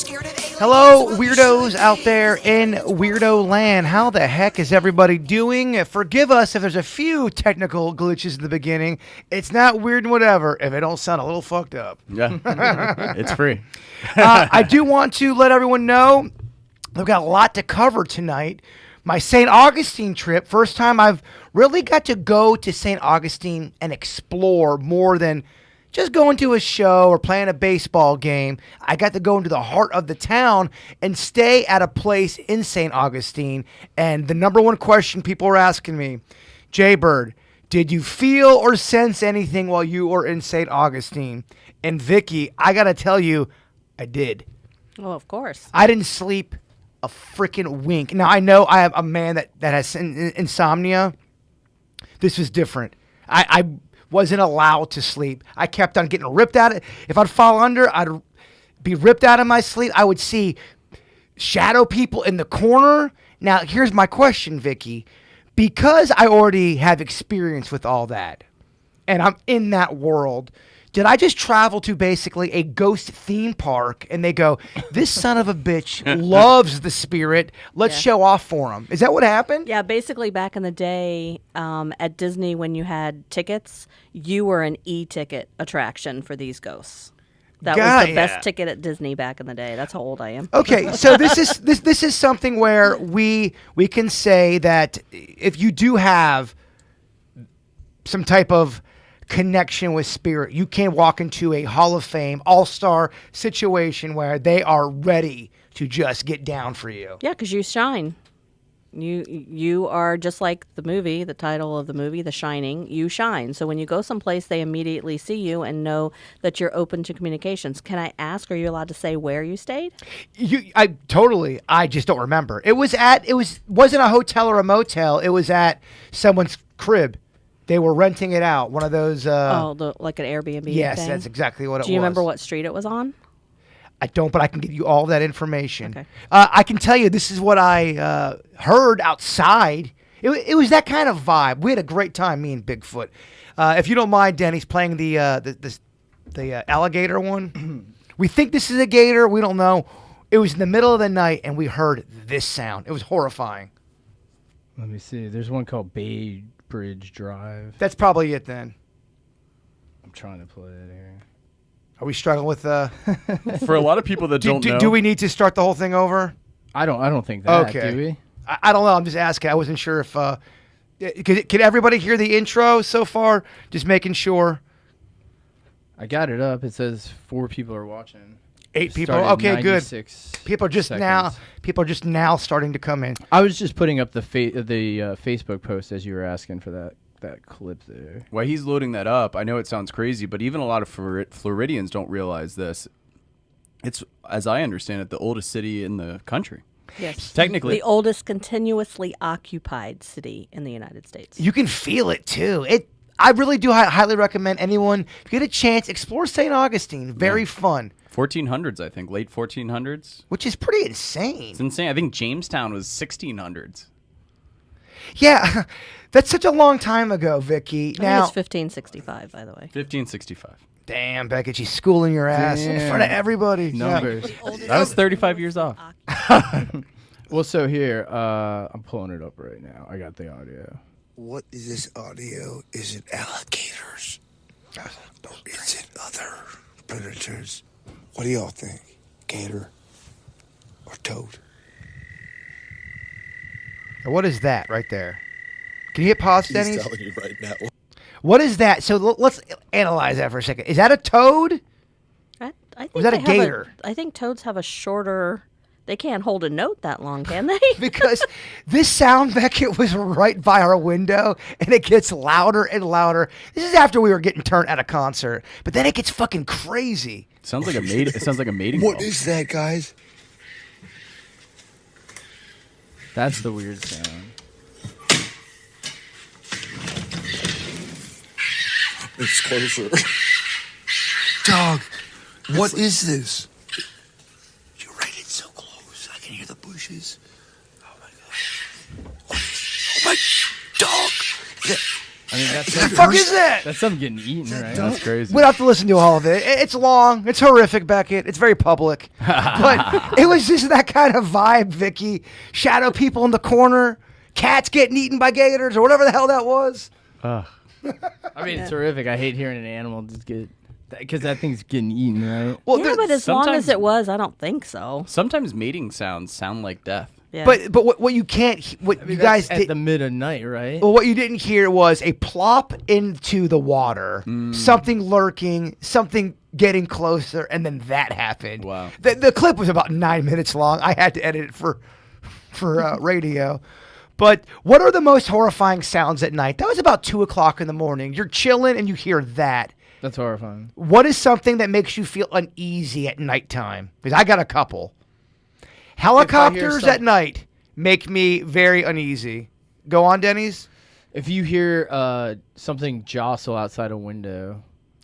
Hello, weirdos out there in Weirdo Land. How the heck is everybody doing? Forgive us if there's a few technical glitches in the beginning. It's not weird and whatever if it don't sound a little fucked up. Yeah, it's free. I do want to let everyone know we've got a lot to cover tonight. My St. Augustine trip, first time I've really got to go to St. Augustine and explore more than just going to a show or playing a baseball game. I got to go into the heart of the town and stay at a place in St. Augustine. And the number one question people were asking me, Jay Bird, did you feel or sense anything while you were in St. Augustine? And Vicky, I got to tell you, I did. Well, of course. I didn't sleep a freaking wink. Now, I know I have a man that has insomnia. This was different. I wasn't allowed to sleep. I kept on getting ripped out of. If I'd fall under, I'd be ripped out of my sleep. I would see shadow people in the corner. Now, here's my question, Vicky. Because I already have experience with all that, and I'm in that world, did I just travel to basically a ghost theme park and they go, this son of a bitch loves the spirit. Let's show off for him. Is that what happened? Yeah, basically back in the day at Disney when you had tickets, you were an e-ticket attraction for these ghosts. That was the best ticket at Disney back in the day. That's how old I am. Okay, so this is something where we can say that if you do have some type of connection with spirit, you can walk into a Hall of Fame all-star situation where they are ready to just get down for you. Yeah, because you shine. You are just like the movie, the title of the movie, The Shining. You shine. So when you go someplace, they immediately see you and know that you're open to communications. Can I ask, are you allowed to say where you stayed? I just don't remember. Wasn't a hotel or a motel. It was at someone's crib. They were renting it out. One of those. Like an Airbnb. Yes, thing? that's exactly what it was. Do you remember what street it was on? I don't, but I can give you all that information. Okay. I can tell you this is what I heard outside. It was that kind of vibe. We had a great time, me and Bigfoot. If you don't mind, Denny's playing the alligator one. We think this is a gator. We don't know. It was in the middle of the night, and we heard this sound. It was horrifying. Let me see. There's one called Bay Bridge Drive. That's probably it then. I'm trying to play it here. Are we struggling with For a lot of people that don't know, do we need to start the whole thing over? I don't think that. Okay. Do we? I don't know. I'm just asking. I wasn't sure if could everybody hear the intro so far? Just making sure. I got it up. It says 4 people are watching. 8 people. Started Okay, good. 96 People are just now starting to come in. I was just putting up the Facebook post as you were asking for that clip there. while he's loading that up, I know it sounds crazy, but even a lot of Floridians don't realize this. It's, as I understand it, the oldest city in the country. Yes. Technically. The oldest continuously occupied city in the United States. You can feel it too. I really do highly recommend anyone, if you get a chance, explore St. Augustine. Very fun. 1400s, I think. Late 1400s. Which is pretty insane. It's insane. I think Jamestown was 1600s. Yeah, that's such a long time ago, Vicky. I think Now, it's 1565, by the way. 1565. damn, Beckett, she's schooling your ass in front of Damn. everybody. Numbers. That was 35 years off. Well, so here, I'm pulling it up right now. I got the audio. What is this audio? Is it alligators? Is it other predators? What do y'all think? Gator or toad? What is that right there? Can you hit pause, He's Denny's? telling you right now. What is that? So let's analyze that for a second. Is that a toad? I think Was that a they have gator? I think toads have a shorter. They can't hold a note that long, can they? Because this sound, Beckett, was right by our window, and it gets louder and louder. This is after we were getting turned at a concert, but then it gets fucking crazy. Sounds like a It sounds like a mating What call. is that, guys? That's the weird sound. It's closer. Dog, what is this? You're right, it's so close. I can hear the bushes. Oh my god. Oh my dog. I mean, that's What the fuck is that? That's something getting eaten, right? That's crazy. We don't have to listen to all of it. It's long. It's horrific, Beckett. It's very public. But it was just that kind of vibe, Vicky. Shadow people in the corner. Cats getting eaten by gators or whatever the hell that was. Ugh. I mean, it's horrific. I hate hearing an animal just get, because that thing's getting eaten, right? Well, Yeah, but as long as sometimes- it was, I don't think so. Sometimes mating sounds sound like death. Yeah. but what you can't what you guys at did the mid of night, right? well, what you didn't hear was a plop into the water, something lurking, something getting closer, and then that happened. Wow. The clip was about 9 minutes long. I had to edit it for radio. But what are the most horrifying sounds at night? That was about 2 o'clock in the morning. You're chilling and you hear that. That's horrifying. What is something that makes you feel uneasy at nighttime? Because I got a couple. Helicopters at night make me very uneasy. Go on, Denny's. If you hear something jostle outside a window,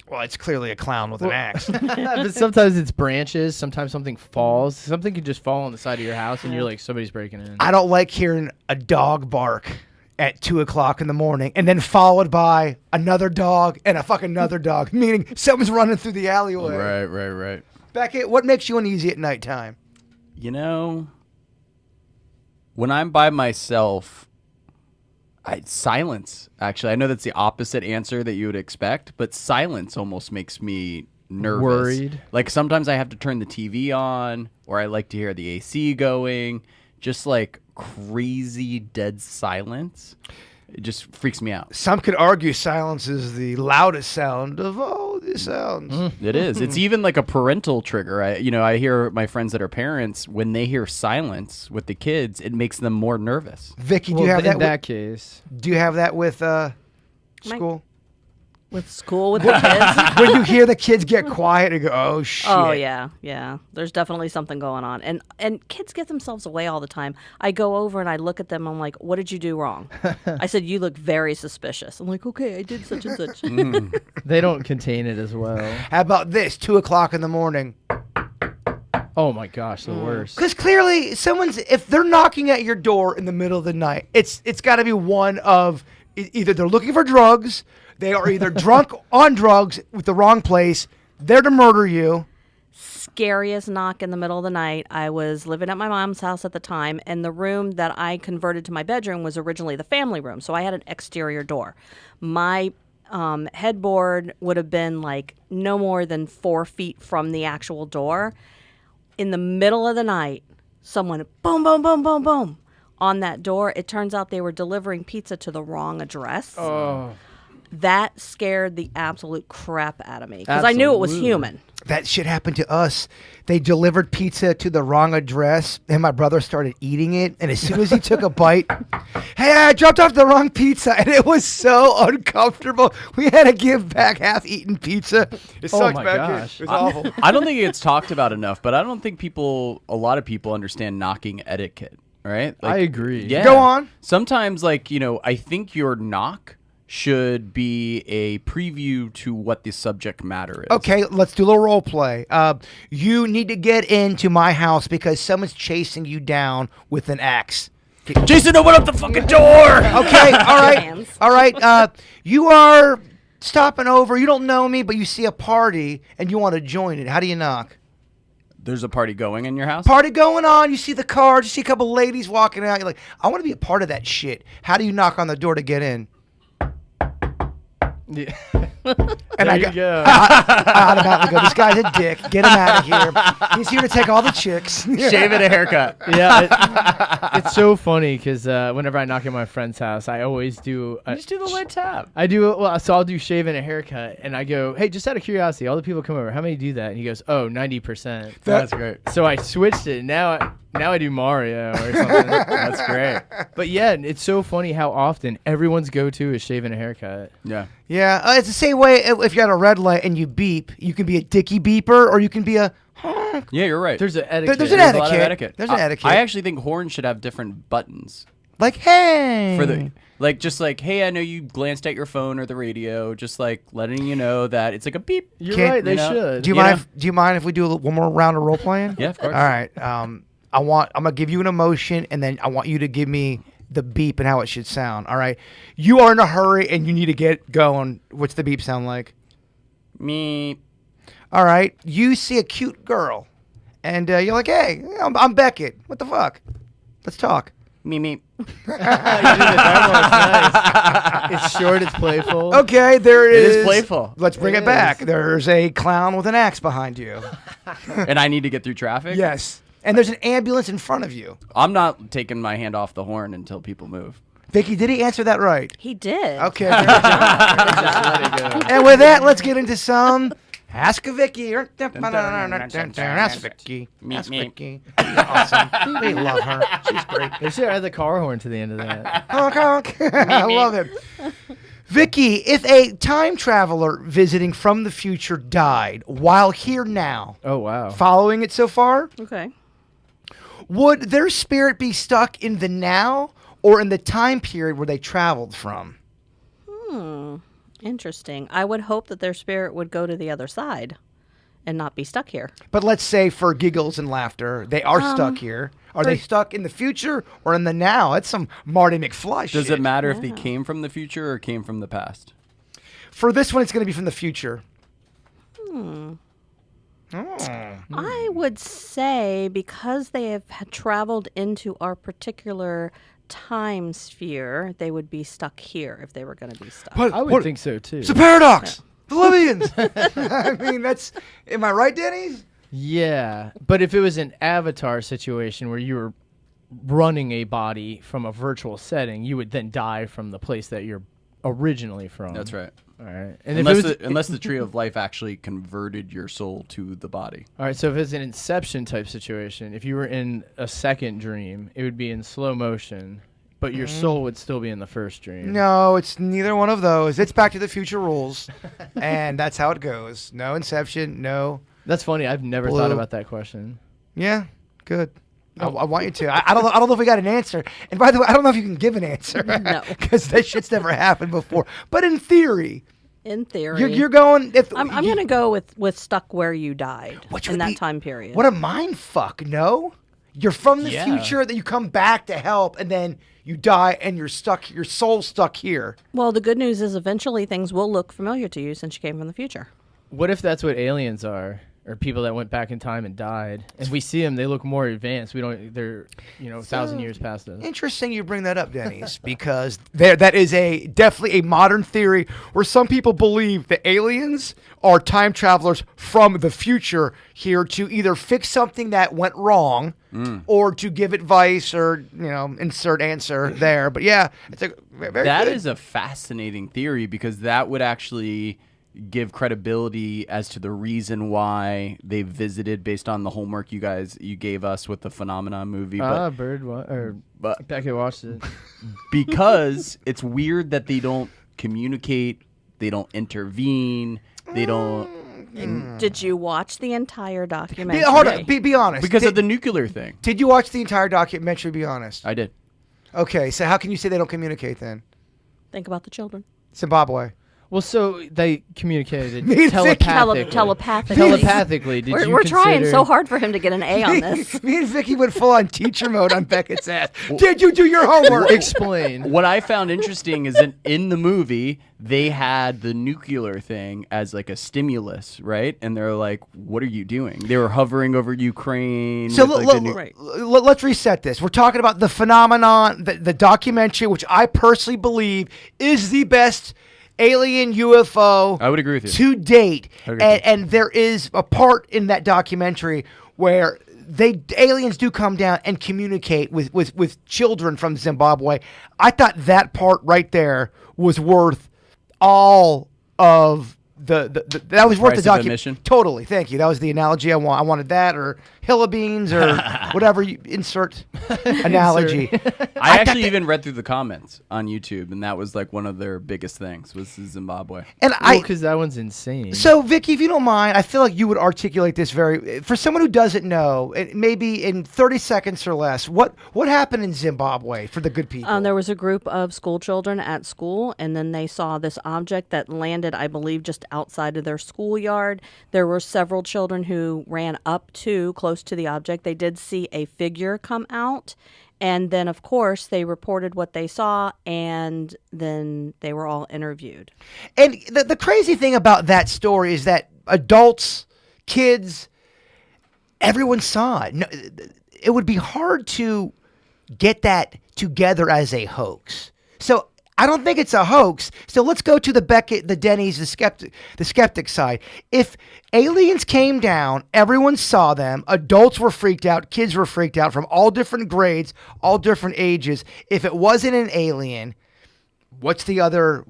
Well, it's clearly a clown with an axe. but sometimes it's branches. Sometimes something falls. Something could just fall on the side of your house, and you're like, somebody's breaking in. I don't like hearing a dog bark at 2 o'clock in the morning and then followed by another dog and a fucking another dog, meaning someone's running through the alleyway. Right. Beckett, what makes you uneasy at nighttime? You know, when I'm by myself, silence. Actually, I know that's the opposite answer that you would expect, but silence almost makes me nervous. Worried. Like sometimes I have to turn the TV on, or I like to hear the AC going. Just like crazy dead silence. It just freaks me out. Some could argue silence is the loudest sound of all the sounds. It is. It's even like a parental trigger. I hear my friends that are parents, when they hear silence with the kids, it makes them more nervous. Vicky, do you have in that? that case? Do you have that with school? With school with the kids. When you hear the kids get quiet and go, "Oh shit!" Oh yeah. There's definitely something going on, and kids get themselves away all the time. I go over and I look at them. I'm like, "What did you do wrong?" I said, "You look very suspicious." I'm like, "Okay, I did such and such." They don't contain it as well. How about this? 2 o'clock in the morning. Oh my gosh, the worst. Because clearly, if they're knocking at your door in the middle of the night, it's got to be one of either they're looking for drugs, they are either drunk on drugs with the wrong place, they're to murder you. Scariest knock in the middle of the night. I was living at my mom's house at the time, and the room that I converted to my bedroom was originally the family room, so I had an exterior door. My headboard would have been like no more than 4 feet from the actual door. In the middle of the night, someone boom, boom, boom, boom, boom on that door. It turns out they were delivering pizza to the wrong address. Oh, That scared the absolute crap out of me because I knew it was Absolutely. human. That shit happened to us. They delivered pizza to the wrong address, and my brother started eating it. And as soon as he took a bite, hey, I dropped off the wrong pizza, and it was so uncomfortable. We had to give back half-eaten pizza. It Oh sucked my back gosh. here. It was awful. I don't think it's talked about enough, but I don't think a lot of people understand knocking etiquette, right? I agree. Yeah. Go on. Sometimes, I think your knock should be a preview to what the subject matter is. Okay, let's do a little role play. You need to get into my house because someone's chasing you down with an axe. Jason, open up the fucking door! Okay, all right. Hands. All right. You are stopping over. You don't know me, but you see a party and you want to join it. How do you knock? There's a party going in your house? Party going on. You see the cars. You see a couple ladies walking out. You're like, I want to be a part of that shit. How do you knock on the door to get in? Yeah. And There you go. I automatically go, this guy's a dick. Get him out of here. He's here to take all the chicks. Shave it a haircut. Yeah, it's so funny because whenever I knock at my friend's house, I always do. Just do the light tap. I do well, so I'll do shave and a haircut, and I go, hey, just out of curiosity, all the people come over, how many do that? And he goes, oh, 90%. That's great. So I switched it. Now I do Mario or something. That's great. But yeah, it's so funny how often everyone's go-to is shaving a haircut. Yeah. Yeah, it's the same way if you're at a red light and you beep, you can be a dicky beeper or you can be a honk. Yeah, you're right. There's an etiquette. There's an There's a lot of etiquette. There's an etiquette. I actually think horns should have different buttons. Like, hey. For the hey, I know you glanced at your phone or the radio, just like letting you know that it's like a beep. You're Can't- right. They you know, should. Do you You mind? know? Do you mind if we do one more round of role playing? Yeah, of course. All right. I'm gonna give you an emotion, and then I want you to give me the beep and how it should sound. All right, you are in a hurry and you need to get going. What's the beep sound like? Me. All right, you see a cute girl, and you're like, "Hey, I'm Beckett. What the fuck? Let's talk." Me. You did it that one. It's nice. It's short. It's playful. Okay, there It is. is playful. Let's bring It it back. is. There's a clown with an axe behind you. And I need to get through traffic? Yes, and there's an ambulance in front of you. I'm not taking my hand off the horn until people move. Vicky, did he answer that right? He did. Okay. Good job. Let it go. And with that, let's get into some Ask a Vicky. Ask Vicky. Ask Me. Vicky. Awesome. We love her. She's great. They should add the car horn to the end of that. Honk, honk. I love it. Vicky, if a time traveler visiting from the future died while here now, Oh, wow. following it so far, Okay. would their spirit be stuck in the now or in the time period where they traveled from? Interesting. I would hope that their spirit would go to the other side and not be stuck here. But let's say for giggles and laughter, they are stuck here. Are they stuck in the future or in the now? That's some Marty McFly shit. Does it matter if they came from the future or came from the past? For this one, it's going to be from the future. I would say because they have traveled into our particular time sphere, they would be stuck here if they were going to be stuck. But I would think so, too. It's a paradox. The Libyans. I mean, that's. Am I right, Denny's? Yeah, but if it was an avatar situation where you were running a body from a virtual setting, you would then die from the place that you're originally from. That's right. All right. And Unless the tree of life actually converted your soul to the body. all right, so if it's an Inception type situation, if you were in a second dream, it would be in slow motion, but your soul would still be in the first dream. No, it's neither one of those. It's Back to the Future rules, and that's how it goes. No Inception. No. That's funny. I've never Blue. thought about that question. Yeah. Good. I want you to. I don't know if we got an answer. And by the way, I don't know if you can give an answer. No. Because that shit's never happened before. But in theory, In theory. you're going. If I'm going to go with stuck where you died Which in would that be- time period. What a mind fuck, no? You're from the Yeah. future, that you come back to help, and then you die, and you're stuck. Your soul's stuck here. Well, the good news is eventually things will look familiar to you since you came from the future. What if that's what aliens are? Or people that went back in time and died. If we see them, they look more advanced. They're 1,000 years past us. Interesting you bring that up, Denny's, because that is definitely a modern theory where some people believe that aliens are time travelers from the future here to either fix something that went wrong or to give advice or, insert answer there. But yeah, it's a very That good. is a fascinating theory because that would actually give credibility as to the reason why they visited based on the homework you gave us with the Phenomenon movie. But But Beckett watched it. because it's weird that they don't communicate, they don't intervene, they don't Did you watch the entire documentary? Hold on, be honest. because did, of the nuclear thing. Did you watch the entire documentary? Be honest. I did. Okay, so how can you say they don't communicate then? Think about the children. Zimbabwe. Well, so they communicated Me and Vic- telepathically. Telepathically. Telepathically, did you We're trying consider- so hard for him to get an A on this. Me and Vicky went full on teacher mode on Beckett's ass. Did you do your homework? Explain. What I found interesting is that in the movie they had the nuclear thing as like a stimulus, right? And they're like, "What are you doing?" They were hovering over Ukraine. So with, like, the nu- Right. let's reset this. We're talking about the Phenomenon, the documentary, which I personally believe is the best alien UFO I would agree with you. to date. I agree with you. And there is a part in that documentary where aliens do come down and communicate with children from Zimbabwe. I thought that part right there was worth all of that was worth Price the of documentary. admission? Totally, thank you. That was the analogy I want. I wanted that, or Hilla beans, or whatever you insert analogy. I actually that- even read through the comments on YouTube, and that was like one of their biggest things was Zimbabwe. And Because that one's insane. So, Vicky, if you don't mind, I feel like you would articulate this for someone who doesn't know, maybe in 30 seconds or less. What happened in Zimbabwe for the good people? There was a group of school children at school, and then they saw this object that landed, I believe, just outside of their schoolyard. There were several children who ran up to close to the object. They did see a figure come out, And then, of course, they reported what they saw, and then they were all interviewed. And the crazy thing about that story is that adults, kids, everyone saw it. No, it would be hard to get that together as a hoax. So I don't think it's a hoax. So let's go to the Beckett, the Denny's, the skeptic side. If aliens came down, everyone saw them, adults were freaked out, kids were freaked out from all different grades, all different ages. If it wasn't an alien, what's the other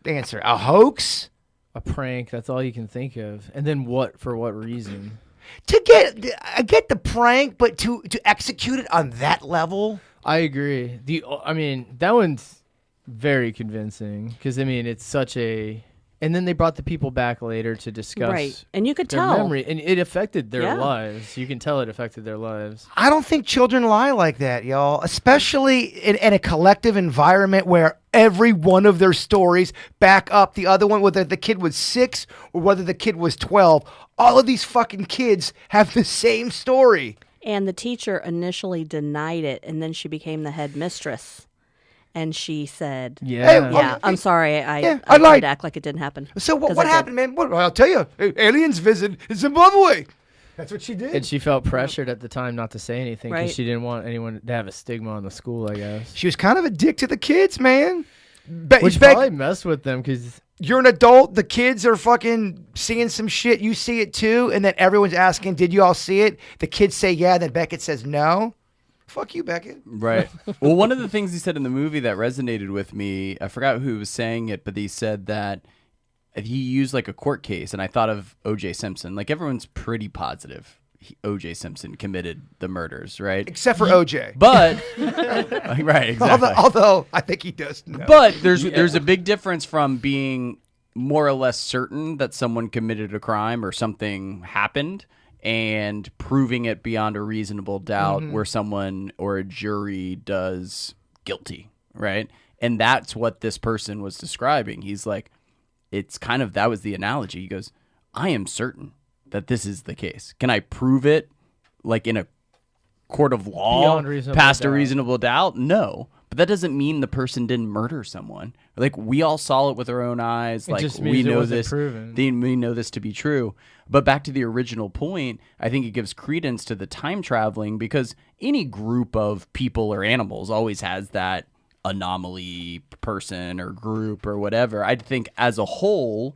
answer? A hoax? A prank. That's all you can think of. And then for what reason? I get the prank, but to execute it on that level, I agree. I mean, that one's very convincing because I mean, it's such a. And then they brought the people back later to discuss, Right. And you could their tell. memory, and it affected their Yeah. lives. You can tell it affected their lives. I don't think children lie like that, y'all. Especially in a collective environment where every one of their stories back up the other one, whether the kid was 6 or whether the kid was 12. All of these fucking kids have the same story. And the teacher initially denied it, and then she became the head mistress. And she said, Yeah. yeah, I'm sorry. Yeah, I I lied. tried to act like it didn't happen. So 'Cause what I did. happened, man? I'll tell you. Aliens visit Zimbabwe. That's what she did. And she felt pressured at the time not to say anything because Right. she didn't want anyone to have a stigma on the school, I guess. She was kind of a dick to the kids, man. Which probably messed with them because You're an adult. The kids are fucking seeing some shit. You see it too. And then everyone's asking, did you all see it? The kids say yeah. Then Beckett says no. Fuck you, Beckett. Right. Well, one of the things he said in the movie that resonated with me, I forgot who was saying it, but he said that he used like a court case, and I thought of O.J. Simpson. Like everyone's pretty positive O.J. Simpson committed the murders, right? Except for OJ. But right, exactly. Although I think he does know. But there's a big difference from being more or less certain that someone committed a crime or something happened and proving it beyond a reasonable doubt where someone or a jury does guilty, right? And that's what this person was describing. He's like, it's kind of, that was the analogy. He goes, I am certain that this is the case. Can I prove it like in a court of law Beyond reasonable past a doubt. reasonable doubt? No. But that doesn't mean the person didn't murder someone. Like we all saw it with our own eyes. It Like just we means it know wasn't this. proven. We know this to be true. But back to the original point, I think it gives credence to the time traveling because any group of people or animals always has that anomaly person or group or whatever. I think as a whole,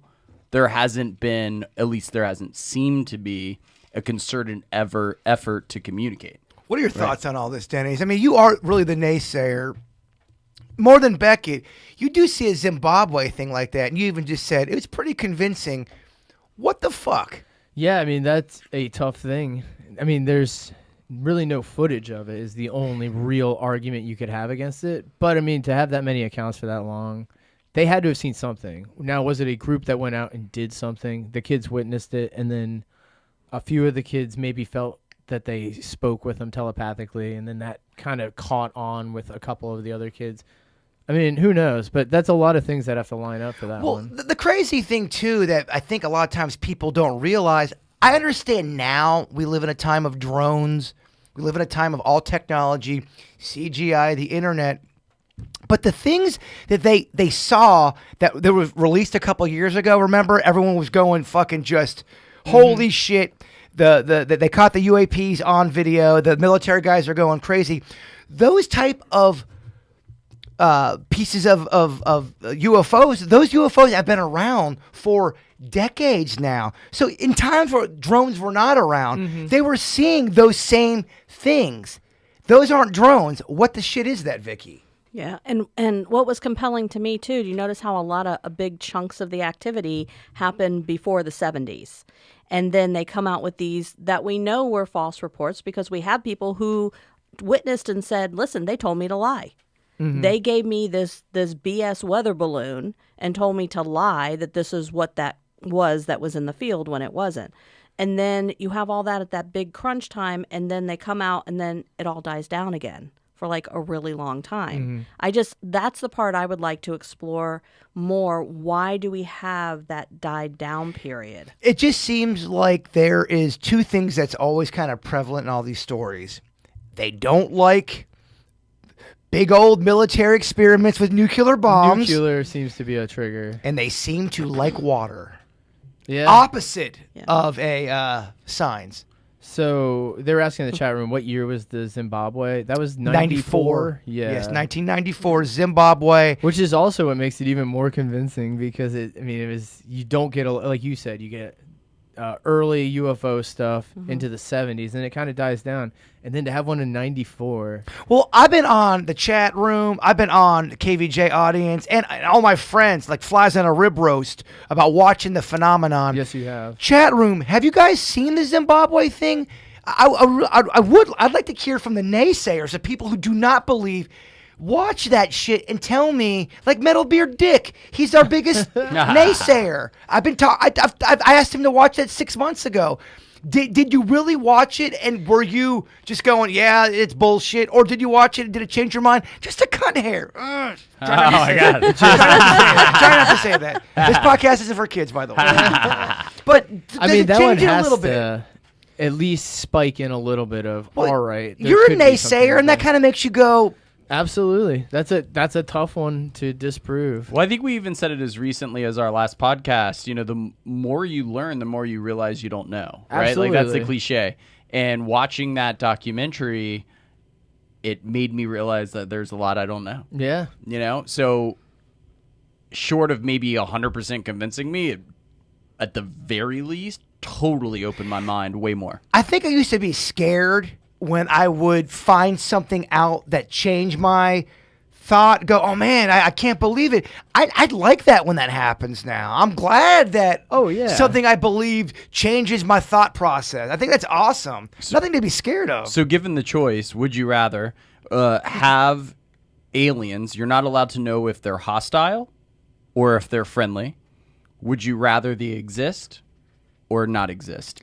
there hasn't been, at least there hasn't seemed to be, a concerted effort to communicate. What are your thoughts on all this, Denny's? I mean, you are really the naysayer. More than Beckett, you do see a Zimbabwe thing like that, and you even just said it was pretty convincing. What the fuck? Yeah, I mean, that's a tough thing. I mean, there's really no footage of it is the only real argument you could have against it. But, I mean, to have that many accounts for that long, they had to have seen something. Now, was it a group that went out and did something? The kids witnessed it, and then a few of the kids maybe felt that they spoke with them telepathically, and then that kind of caught on with a couple of the other kids. I mean, who knows? But that's a lot of things that have to line up for that Well, one. the crazy thing, too, that I think a lot of times people don't realize, I understand now we live in a time of drones. We live in a time of all technology, CGI, the internet. But the things that they saw that were released a couple years ago, remember? Everyone was going fucking just, holy shit. They caught the UAPs on video. The military guys are going crazy. Those type of pieces of UFOs, those UFOs have been around for decades now. So in times where drones were not around, they were seeing those same things. Those aren't drones. What the shit is that, Vicky? Yeah, and what was compelling to me too, do you notice how a lot of big chunks of the activity happened before the 70s? And then they come out with these that we know were false reports because we have people who witnessed and said, listen, they told me to lie. They gave me this BS weather balloon and told me to lie that this is what that was in the field when it wasn't. And then you have all that at that big crunch time, and then they come out and then it all dies down again for like a really long time. That's the part I would like to explore more. Why do we have that died down period? It just seems like there is two things that's always kind of prevalent in all these stories. They don't like big old military experiments with nuclear bombs. Nuclear seems to be a trigger. And they seem to like water. Yeah. Opposite Yeah. of a signs. So they were asking in the chat room, what year was the Zimbabwe? That was 94. Yeah. Yes, 1994, Zimbabwe. Which is also what makes it even more convincing because it was, you don't get, like you said, you get early UFO stuff into the 70s and it kind of dies down. And then to have one in 94. Well, I've been on the chat room. I've been on the KVJ audience and all my friends, like flies on a rib roast, about watching the phenomenon. Yes, you have. Chat room, have you guys seen the Zimbabwe thing? I'd like to hear from the naysayers, the people who do not believe. Watch that shit and tell me, like Metal Beard Dick, he's our biggest naysayer. I asked him to watch that 6 months ago. Did you really watch it, and were you just going, yeah, it's bullshit, or did you watch it and did it change your mind? Just a cut hair. Oh my God. Try not to say that. This podcast isn't for kids, by the way. But I mean, that one change it a has little to bit? at least spike in a little bit of, Well, all right. there You're a could be something naysayer, and that there. kind of makes you go, Absolutely. That's a tough one to disprove. Well, I think we even said it as recently as our last podcast. You know, the more you learn, the more you realize you don't know. Right? Like that's the Absolutely. cliche. And watching that documentary, it made me realize that there's a lot I don't know. Yeah. You know, so short of maybe 100% convincing me, it, at the very least, totally opened my mind way more. I think I used to be scared when I would find something out that changed my thought, go, oh man, I can't believe it. I'd like that when that happens now. I'm glad that something I believed changes my thought process. I think that's awesome. Nothing to be scared of. So given the choice, would you rather have aliens, you're not allowed to know if they're hostile or if they're friendly. Would you rather they exist or not exist?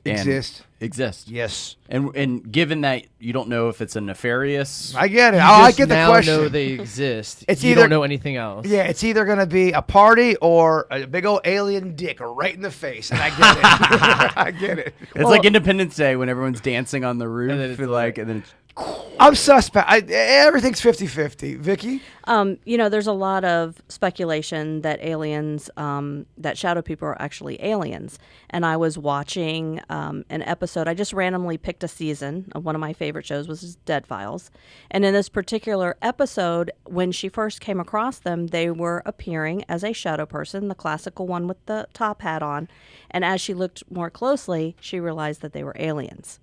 Exist. Yes. And given that you don't know if it's a nefarious... I get it. You I just get the now question. know they exist. It's you either- don't know anything else. Yeah, it's either going to be a party or a big old alien dick right in the face. And I get it. I get it. It's like Independence Day when everyone's dancing on the roof. And then it's and then it's... I'm suspect. Everything's 50-50. Vicky? There's a lot of speculation that aliens, that shadow people are actually aliens. And I was watching an episode. I just randomly picked a season of one of my favorite shows, was Dead Files. And in this particular episode, when she first came across them, they were appearing as a shadow person, the classical one with the top hat on. And as she looked more closely, she realized that they were aliens.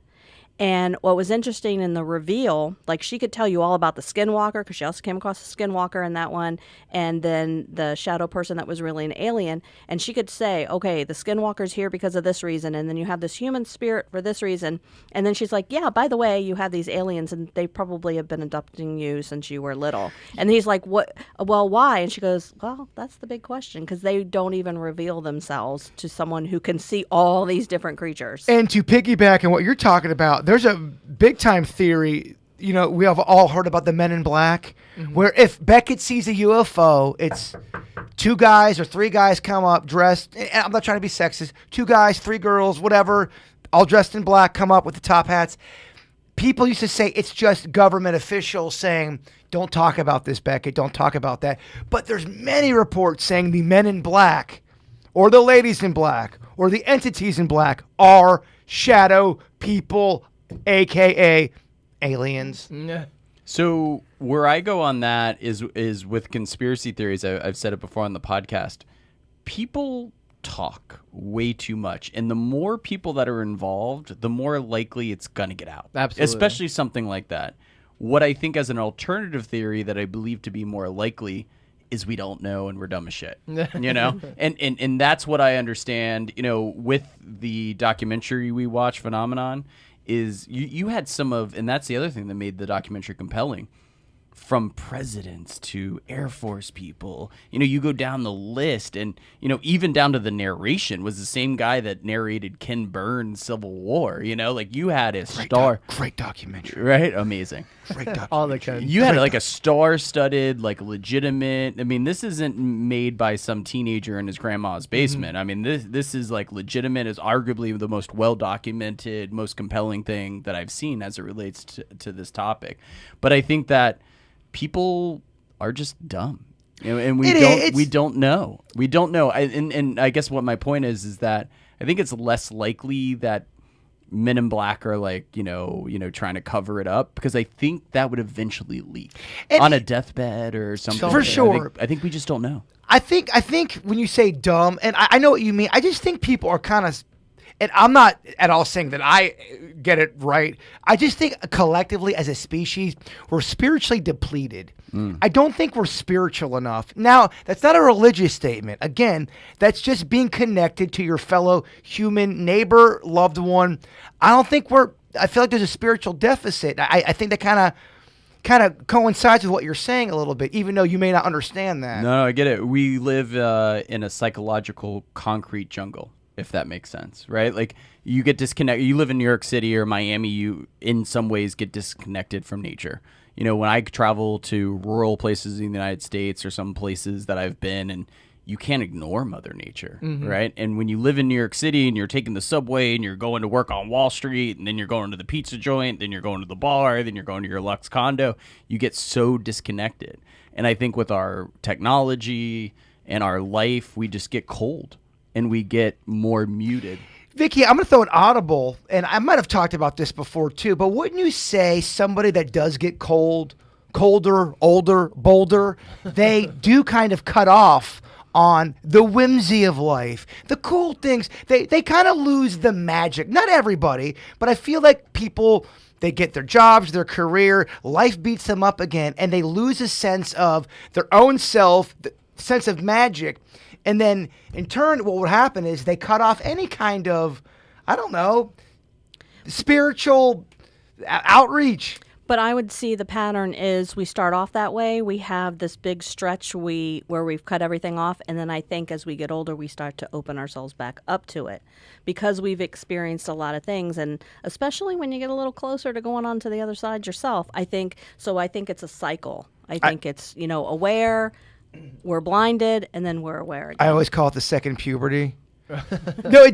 And what was interesting in the reveal, like she could tell you all about the skinwalker, because she also came across a skinwalker in that one, and then the shadow person that was really an alien. And she could say, okay, the skinwalker's here because of this reason, and then you have this human spirit for this reason. And then she's like, yeah, by the way, you have these aliens, and they probably have been adopting you since you were little. And he's like, what? Well, why? And she goes, well, that's the big question, because they don't even reveal themselves to someone who can see all these different creatures. And to piggyback on what you're talking about, there's a big time theory. You know, we have all heard about the Men in Black, where if Beckett sees a UFO, it's 2 guys or 3 guys come up dressed. And I'm not trying to be sexist. 2 guys, 3 girls, whatever, all dressed in black, come up with the top hats. People used to say it's just government officials saying, don't talk about this, Beckett, don't talk about that. But there's many reports saying the Men in Black or the ladies in black or the entities in black are shadow people, a.k.a. aliens. Yeah. So where I go on that is with conspiracy theories. I've said it before on the podcast. People talk way too much, and the more people that are involved, the more likely it's going to get out. Absolutely. Especially something like that. What I think as an alternative theory that I believe to be more likely is we don't know and we're dumb as shit. You know? And that's what I understand, with the documentary we watched, Phenomenon, is you had some of, and that's the other thing that made the documentary compelling. from presidents to Air Force people. You go down the list, and even down to the narration was the same guy that narrated Ken Burns' Civil War. Like you had a star, Great documentary. right? Amazing. Great documentary. All the kind. You had like a star-studded, like legitimate. I mean, this isn't made by some teenager in his grandma's basement. I mean, this is like legitimate. Is arguably the most well-documented, most compelling thing that I've seen as it relates to this topic. But I think that people are just dumb, and we don't know. And I guess what my point is that I think it's less likely that Men in Black are like trying to cover it up, because I think that would eventually leak on a deathbed or something. For sure. I think we just don't know. I think when you say dumb, and I know what you mean, I just think people are kind of, and I'm not at all saying that I get it right. I just think collectively as a species, we're spiritually depleted. I don't think we're spiritual enough. Now, that's not a religious statement. Again, that's just being connected to your fellow human neighbor, loved one. I feel like there's a spiritual deficit. I think that kind of coincides with what you're saying a little bit, even though you may not understand that. No, I get it. We live in a psychological concrete jungle, if that makes sense, right? Like you get disconnected. You live in New York City or Miami, you in some ways get disconnected from nature. When I travel to rural places in the United States or some places that I've been, and you can't ignore Mother Nature, right? And when you live in New York City and you're taking the subway and you're going to work on Wall Street, and then you're going to the pizza joint, then you're going to the bar, then you're going to your Lux condo, you get so disconnected. And I think with our technology and our life, we just get cold and we get more muted. Vicky, I'm going to throw an audible, and I might have talked about this before too, but wouldn't you say somebody that does get colder, older, bolder, they do kind of cut off on the whimsy of life, the cool things. They kind of lose the magic. Not everybody, but I feel like people, they get their jobs, their career, life beats them up again, and they lose a sense of their own self, the sense of magic. And then, in turn, what would happen is they cut off any kind of, I don't know, spiritual outreach. But I would see the pattern is we start off that way. We have this big stretch where we've cut everything off. And then I think as we get older, we start to open ourselves back up to it because we've experienced a lot of things. And especially when you get a little closer to going on to the other side yourself, I think it's a cycle. I think it's, aware, we're blinded, and then we're aware again. I always call it the second puberty. No,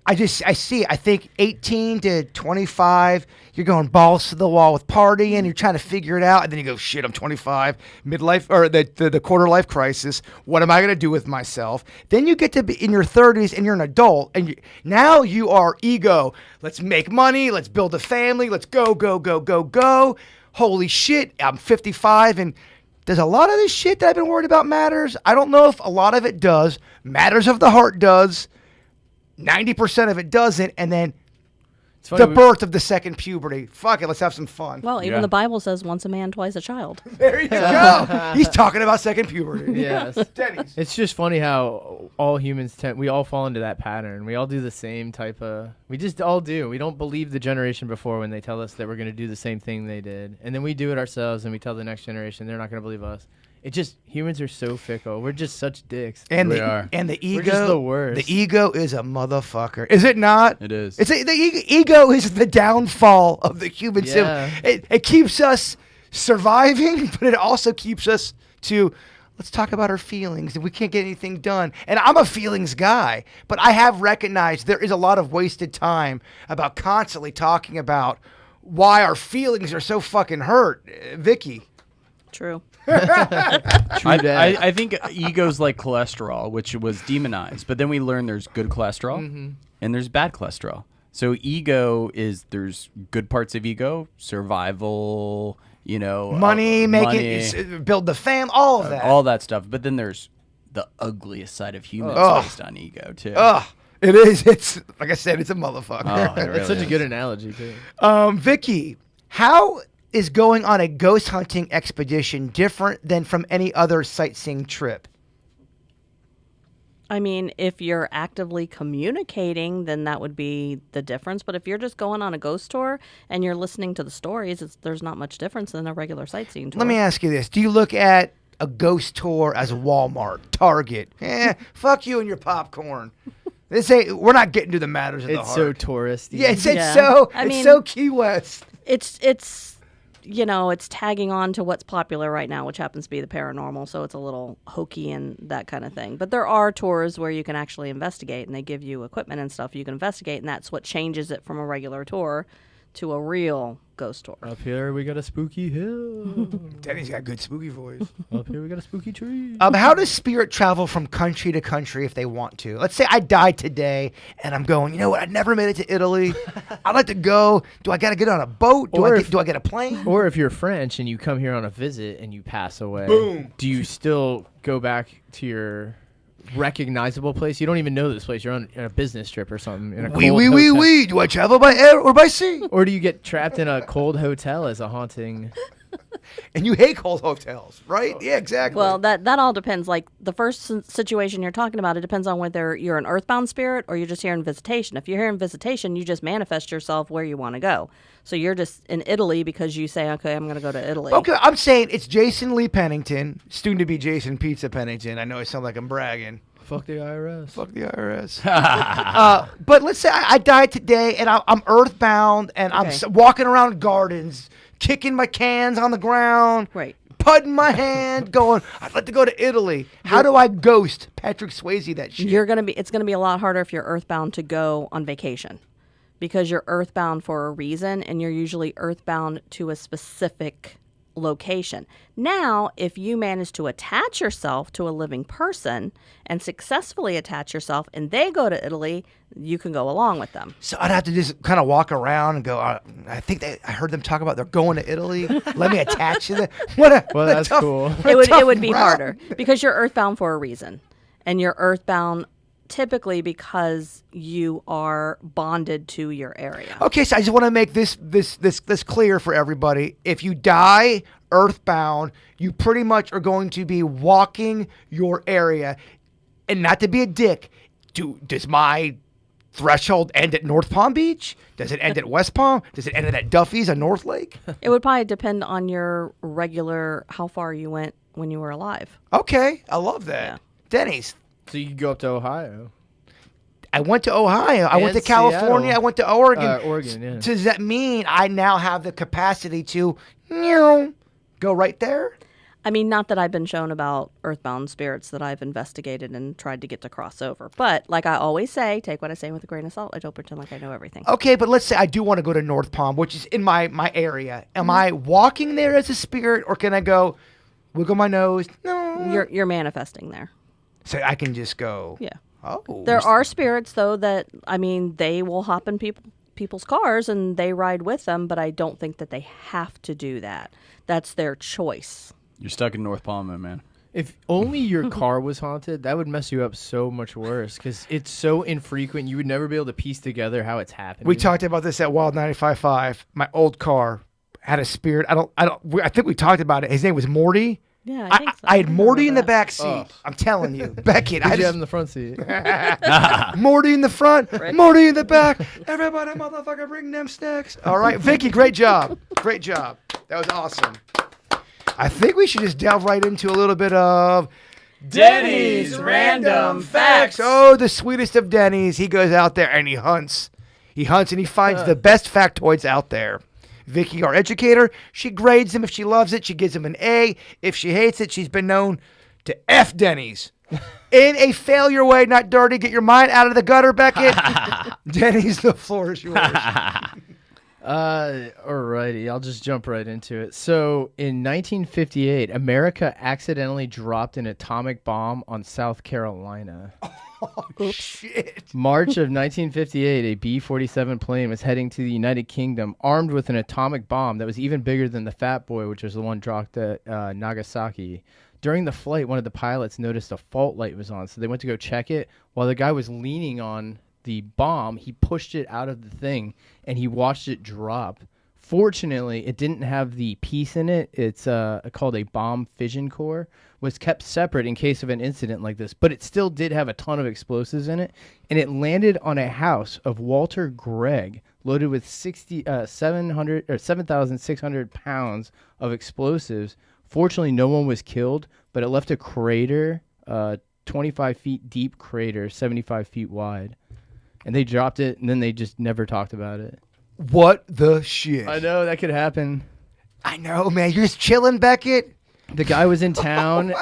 I see it. I think 18 to 25, you're going balls to the wall with partying, you're trying to figure it out, and then you go, shit, I'm 25, midlife, or the quarter life crisis. What am I going to do with myself? Then you get to be in your 30s, and you're an adult, and now you are ego. Let's make money, let's build a family, let's go, go, go, go, go. Holy shit, I'm 55, and does a lot of this shit that I've been worried about matters? I don't know if a lot of it does. Matters of the heart does. 90% of it doesn't. And then the birth of the second puberty. Fuck it, let's have some fun. Well, even the Bible says once a man, twice a child. There you go. He's talking about second puberty. Yes. Denny's. It's just funny how all humans we all fall into that pattern. We all do the same we just all do. We don't believe the generation before when they tell us that we're going to do the same thing they did. And then we do it ourselves and we tell the next generation they're not going to believe us. Humans are so fickle. We're just such dicks. And We are. And the ego. We're just the worst. The ego is a motherfucker. Is it not? It is. The ego is the downfall of the human Yeah. It keeps us surviving, but it also keeps us to, let's talk about our feelings. If we can't get anything done. And I'm a feelings guy, but I have recognized there is a lot of wasted time about constantly talking about why our feelings are so fucking hurt. Vicky. True. I think ego's like cholesterol, which was demonized, but then we learn there's good cholesterol and there's bad cholesterol. So there's good parts of ego, survival, money, build the fam, all of that. all that stuff. But then there's the ugliest side of humans based on ego too. It is. It's like I said, it's a motherfucker. Oh, it really That's such a is. good analogy, too. Vicky, how is going on a ghost hunting expedition different than from any other sightseeing trip? I mean, if you're actively communicating, then that would be the difference. But if you're just going on a ghost tour and you're listening to the stories, there's not much difference than a regular sightseeing tour. Let me ask you this. Do you look at a ghost tour as Walmart, Target? Fuck you and your popcorn. We're not getting to the matters of the It's heart. so touristy. Yeah, it's Yeah. so I it's mean- so Key West. It's it's tagging on to what's popular right now, which happens to be the paranormal, so it's a little hokey and that kind of thing. But there are tours where you can actually investigate, and they give you equipment and stuff you can investigate, and that's what changes it from a regular tour to a real ghost tour. Up here we got a spooky hill. Denny's got good spooky voice. Up here we got a spooky tree. How does spirit travel from country to country if they want to? Let's say I died today and I'm going, you know what? I never made it to Italy. I'd like to go. Do I got to get on a boat? Do I get a plane? Or if you're French and you come here on a visit and you pass away, Boom. do you still go back to your recognizable place? You don't even know this place. You're on a business trip or something. In a cold hotel. Do I travel by air or by sea? Or do you get trapped in a cold hotel as a haunting? And you hate cold hotels, right? Yeah, exactly. Well, that all depends. Like the first situation you're talking about, it depends on whether you're an earthbound spirit or you're just here in visitation. If you're here in visitation, you just manifest yourself where you want to go. So you're just in Italy because you say, okay, I'm going to go to Italy. Okay, I'm saying it's Jason Lee Pennington, soon to be Jason Pizza Pennington. I know it sounds like I'm bragging. Fuck the IRS. Fuck the IRS. But let's say I died today and I'm earthbound and I'm Okay. walking around gardens, kicking my cans on the ground, Right. putting my hand, going, I'd like to go to Italy. How do I ghost Patrick Swayze that shit? It's going to be a lot harder if you're earthbound to go on vacation because you're earthbound for a reason and you're usually earthbound to a specific location. Now, if you manage to attach yourself to a living person and successfully attach yourself and they go to Italy, you can go along with them. So I'd have to just kind of walk around and go, I think I heard them talk about they're going to Italy. Let me attach to them. Well, that's cool. It would be route. harder because you're earthbound for a reason. And you're earthbound typically because you are bonded to your area. Okay, so I just want to make this clear for everybody. If you die earthbound, you pretty much are going to be walking your area. And not to be a dick, does my threshold end at North Palm Beach? Does it end at West Palm? Does it end at Duffy's on North Lake? It would probably depend on your how far you went when you were alive. Okay, I love that. Yeah. Denny's. So you could go up to Ohio. I went to Ohio. I went to And California. Seattle. I went to Oregon. Oregon, yeah. Does that mean I now have the capacity to go right there? I mean, not that I've been shown about earthbound spirits that I've investigated and tried to get to cross over. But like I always say, take what I say with a grain of salt. I don't pretend like I know everything. Okay, but let's say I do want to go to North Palm, which is in my area. Am I walking there as a spirit, or can I go wiggle my nose? No. You're manifesting there. So I can just go. Yeah. Oh. There are spirits though that they will hop in people's cars and they ride with them, but I don't think that they have to do that. That's their choice. You're stuck in North Palm, man. If only your car was haunted, that would mess you up so much worse because it's so infrequent. You would never be able to piece together how it's happening. We talked about this at Wild 95.5. My old car had a spirit. I think we talked about it. His name was Morty. Yeah, I think so. I had remember Morty in the that. back seat. Ugh. I'm telling you, Beckett. Did I you have just in the front seat? Morty in the front, Morty in the back. Everybody, motherfucker, bring them snacks. All right, Vicky, great job. Great job. That was awesome. I think we should just delve right into a little bit of Denny's Random Facts. Oh, the sweetest of Denny's. He goes out there and he hunts. He hunts and he finds the best factoids out there. Vicky, our educator, she grades him. If she loves it, she gives him an A. If she hates it, she's been known to F Denny's. In a failure way, not dirty. Get your mind out of the gutter, Beckett. Denny's, the floor is yours. Alrighty, I'll just jump right into it. So, in 1958, America accidentally dropped an atomic bomb on South Carolina. Shit. March of 1958, a B-47 plane was heading to the United Kingdom armed with an atomic bomb that was even bigger than the Fat Boy, which was the one dropped at Nagasaki. During the flight, one of the pilots noticed a fault light was on, so they went to go check it. While the guy was leaning on the bomb, he pushed it out of the thing, and he watched it drop Fortunately, it didn't have the piece in it. It's called a bomb fission core. Was kept separate in case of an incident like this, but it still did have a ton of explosives in it, and it landed on a house of Walter Gregg, loaded with 7,600 pounds of explosives. Fortunately, no one was killed, but it left a crater, 25 feet deep crater, 75 feet wide, and they dropped it, and then they just never talked about it. What the shit? I know that could happen. I know, man. You're just chilling, Beckett. The guy was in town.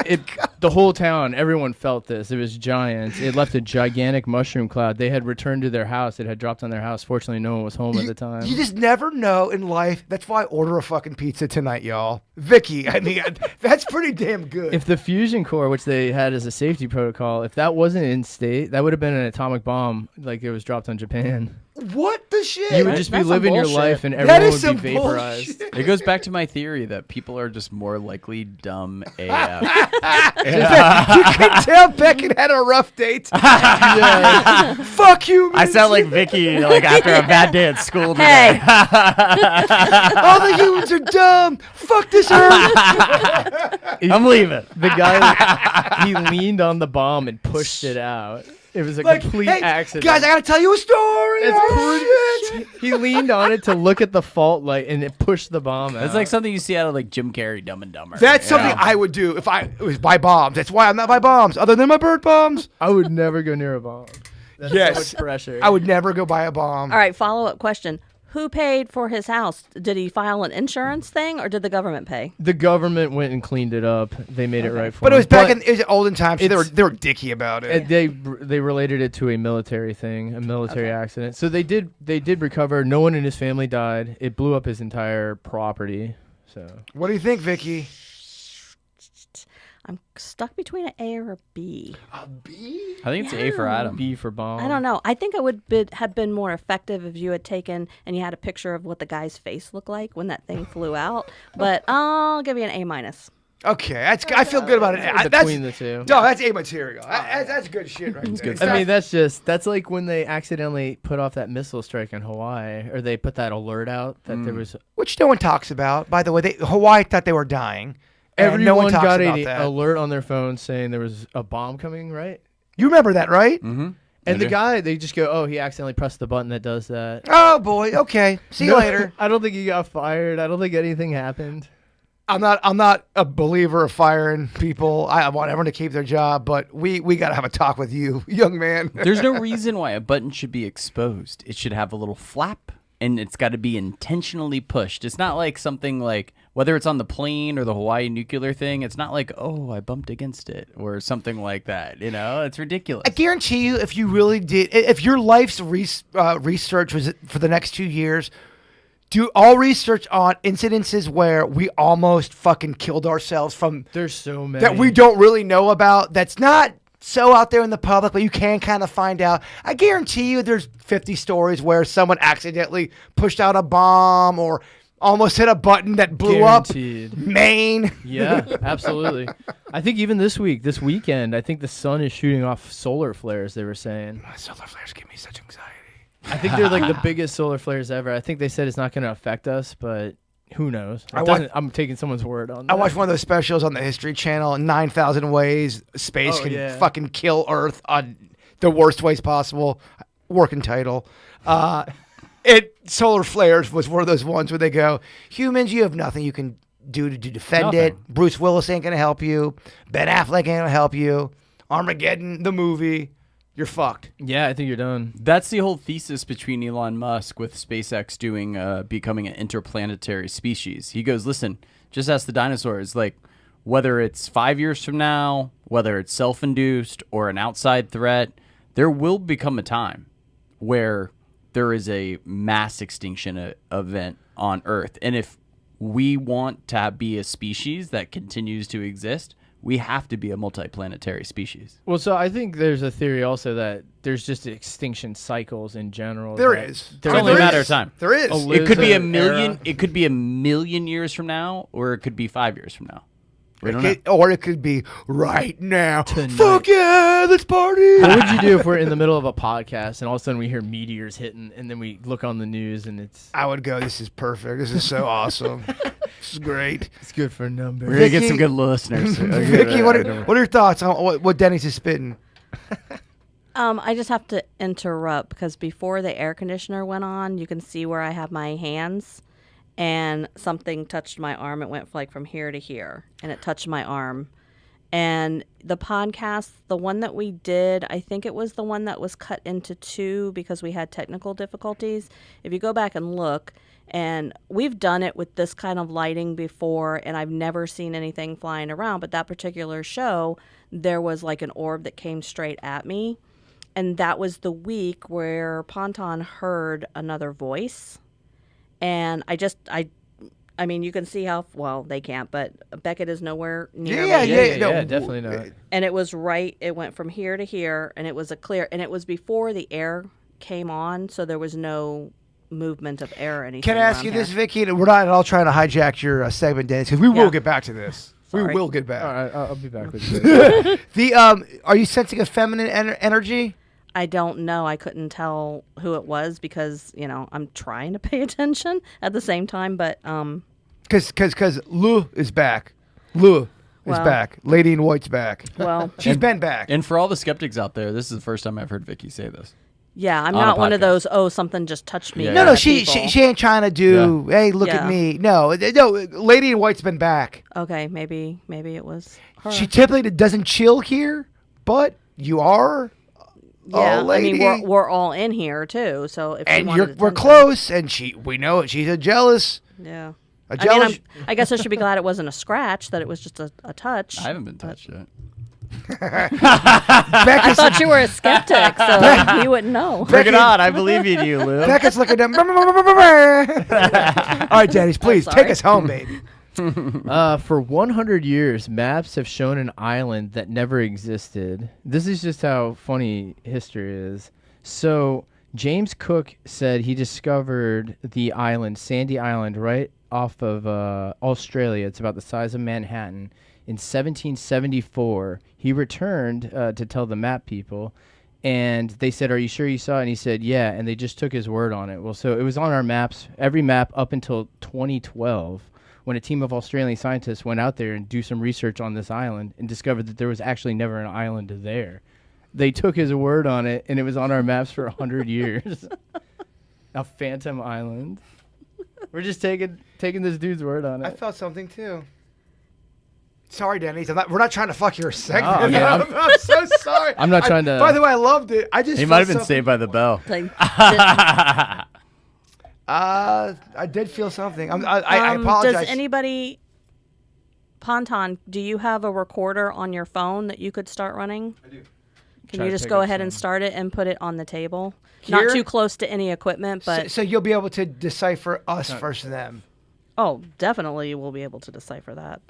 The whole town, everyone felt this. It was giant. It left a gigantic mushroom cloud. They had returned to their house. It had dropped on their house. Fortunately, no one was home at the time. You just never know in life. That's why I order a fucking pizza tonight, y'all. Vicky, I mean, that's pretty damn good. If the fusion core, which they had as a safety protocol, if that wasn't in state, that would have been an atomic bomb like it was dropped on Japan. What the shit? You would just be That's some living your bullshit. life and That everyone is would some be vaporized. bullshit. It goes back to my theory that people are just more likely dumb AF. You can tell Beckett had a rough day today. Fuck you, I sound like Vicky, like after a bad day at school today. Hey, all the humans are dumb. Fuck this earth. I'm leaving. The guy, he leaned on the bomb and pushed it out. It was a Like, complete hey, accident. guys, I gotta tell you a story. It's Oh, pretty. He leaned on it to look at the fault light, and it pushed the bomb out. It's like something you see out of like Jim Carrey, Dumb and Dumber. That's you something know? I would do if I was buy bombs. That's why I'm not buy bombs, other than my bird bombs. I would never go near a bomb. That's Yes. so much pressure. I would never go buy a bomb. all right. Follow-up question: who paid for his house? Did he file an insurance thing, or did the government pay? The government went and cleaned it up. They made it right for But it him. was back in it was olden times, so they it's- were dicky about it. And they related it to a military thing, a military accident. So they did recover. No one in his family died. It blew up his entire property. So What do you think, Vicky? I'm stuck between an A or a B. A B? I think it's A for Adam. B for bomb. I don't know. I think it would have been more effective if you had taken and you had a picture of what the guy's face looked like when that thing flew out. But I'll give you an A minus. Okay, I feel good about it. Between the two. No, that's A material. That's good shit right there. good It's stuff. not- I mean, that's like when they accidentally put off that missile strike in Hawaii, or they put that alert out that there was. which no one talks about. By the way, Hawaii thought they were dying. And Everyone no one talks got about an that. alert on their phone saying there was a bomb coming, right? You remember that, right? Mm-hmm. And the guy, they just go, "Oh, he accidentally pressed the button that does that." Oh boy. Okay. See you No, later. I don't think he got fired. I don't think anything happened. I'm not a believer of firing people. I want everyone to keep their job, but we got to have a talk with you, young man. There's no reason why a button should be exposed. It should have a little flap, and it's got to be intentionally pushed. It's not like something like, whether it's on the plane or the Hawaii nuclear thing, it's not like, oh, I bumped against it or something like that. You know, it's ridiculous. I guarantee you, if you really did, if your life's research was for the next 2 years, do all research on incidences where we almost fucking killed ourselves from There's so many that we don't really know about. That's not so out there in the public, but you can kind of find out. I guarantee you, there's 50 stories where someone accidentally pushed out a bomb or almost hit a button that blew Guaranteed. up Maine. Yeah, absolutely. I think even this weekend, I think the sun is shooting off solar flares. They were saying. Solar flares give me such anxiety. I think they're like the biggest solar flares ever. I think they said it's not going to affect us, but who knows? I'm taking someone's word on that. I watched one of those specials on the History Channel, 9,000 Ways Space Oh, Can yeah. Fucking Kill Earth on the worst ways possible. Working title. Solar flares was one of those ones where they go, humans, you have nothing you can do to defend it. Nothing. Bruce Willis ain't going to help you. Ben Affleck ain't going to help you. Armageddon, the movie, you're fucked. Yeah, I think you're done. That's the whole thesis between Elon Musk with SpaceX doing becoming an interplanetary species. He goes, listen, just ask the dinosaurs, like whether it's 5 years from now, whether it's self-induced or an outside threat, there will become a time where there is a mass extinction event on Earth. And if we want to be a species that continues to exist, we have to be a multiplanetary species. Well, so I think there's a theory also that there's just extinction cycles in general. There that is. It's only a There matter is. of time. There is. A It could be a Lizard million. era. It could be a million years from now, or it could be 5 years from now. We don't know. Or it could be right now. Fuck yeah, let's party. What would you do if we're in the middle of a podcast and all of a sudden we hear meteors hitting, and then we look on the news and it's I would go, this is perfect. This is so awesome. This is great. good for numbers. We're gonna get Vicky- some good listeners. Vicky, what are your thoughts on what Denny's is spitting? I just have to interrupt because before the air conditioner went on, you can see where I have my hands, and something touched my arm. It went like from here to here, and it touched my arm. And the podcast, the one that we did, I think it was the one that was cut into two because we had technical difficulties. If you go back and look, and we've done it with this kind of lighting before, and I've never seen anything flying around, but that particular show, there was like an orb that came straight at me. And that was the week where Ponton heard another voice. And I mean, you can see how, well, they can't, but Beckett is nowhere near Yeah, me. no, definitely not. And it was right, it went from here to here, and it was a clear, and it was before the air came on, so there was no movement of air or anything. Can I ask around you here. this, Vicky? And we're not at all trying to hijack your segment, Dennis, because we will Yeah. get back to this. We Sorry. will get back. All right, I'll be back with you. Are you sensing a feminine energy? I don't know. I couldn't tell who it was because, I'm trying to pay attention at the same time, but Because Lou is back. Lou is Well- back. Lady in White's back. well, She's been back. And for all the skeptics out there, this is the first time I've heard Vicky say this. yeah, I'm On a not one of podcast. those, something just touched me. Yeah. No, kind no, of she people. ain't trying to do, hey, look at Yeah. me. No, Lady in White's been back. Okay, maybe it was her. She typically doesn't chill here, but you are. Yeah, Oh, lady. I mean we're all in here too. So if she And wanted we're attention- close, and we know it. She's a jealous. Yeah. A I mean, jealous. I guess I should be glad it wasn't a scratch, that it was just a touch. I haven't been touched yet. I Becca's, thought you were a skeptic, so you wouldn't know. Bring it on. I believe in you, Lou. Becca's looking at them. All right, Daddies, please sorry. take us home, baby. For 100 years, maps have shown an island that never existed. This is just how funny history is. So, James Cook said he discovered the island, Sandy Island, right off of Australia. It's about the size of Manhattan. In 1774, he returned to tell the map people, and they said, "Are you sure you saw it?" And he said, "Yeah," and they just took his word on it. Well, so it was on our maps, every map up until 2012, when a team of Australian scientists went out there and do some research on this island and discovered that there was actually never an island there. They took his word on it, and it was on our maps for 100 years. A phantom island. We're just taking this dude's word on I it. felt something too. Sorry, Denny's. we're not trying to fuck your segment. Oh, yeah, I'm so sorry. I'm not trying to- By the way, I loved it. I just He felt might have been something- saved by the bell. Like, I did feel something. I apologize. Does anybody, Ponton, do you have a recorder on your phone that you could start running? I do. Can Try you to just pick go up ahead and some. start it and put it on the table? Here? Not too close to any equipment, but so you'll be able to decipher us versus them. oh, definitely we'll be able to decipher that.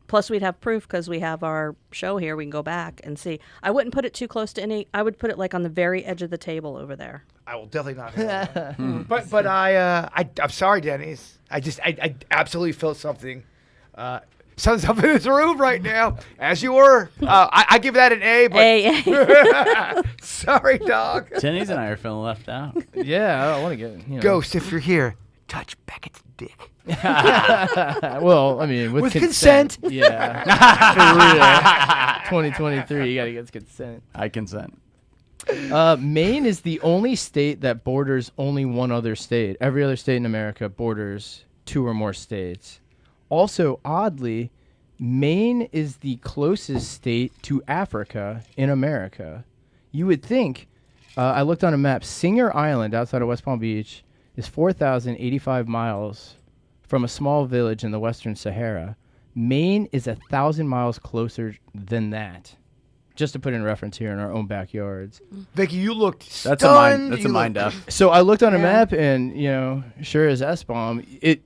Plus, we'd have proof because we have our show here. We can go back and see. I wouldn't put it too close to any. I would put it like on the very edge of the table over there. I will definitely not. Hear that. But I'm sorry, Denny's. I absolutely felt something. Something in this room right now, as you were. I give that an A. But Hey, sorry, dog. Denny's and I are feeling left out. Yeah, I don't want to get Ghost, if you're here, touch Beckett's dick. Well, I mean, with consent. Yeah. For real. 2023, you got to get consent. I consent. Maine is the only state that borders only one other state. Every other state in America borders 2 or more states. Also, oddly, Maine is the closest state to Africa in America. You would think, I looked on a map, Singer Island outside of West Palm Beach is 4,085 miles from a small village in the Western Sahara. Maine is 1,000 miles closer than that. Just to put in reference here in our own backyards. Vicky, you looked stunned. That's a mind up. So I looked on a Yeah. map, and sure as S-bomb, it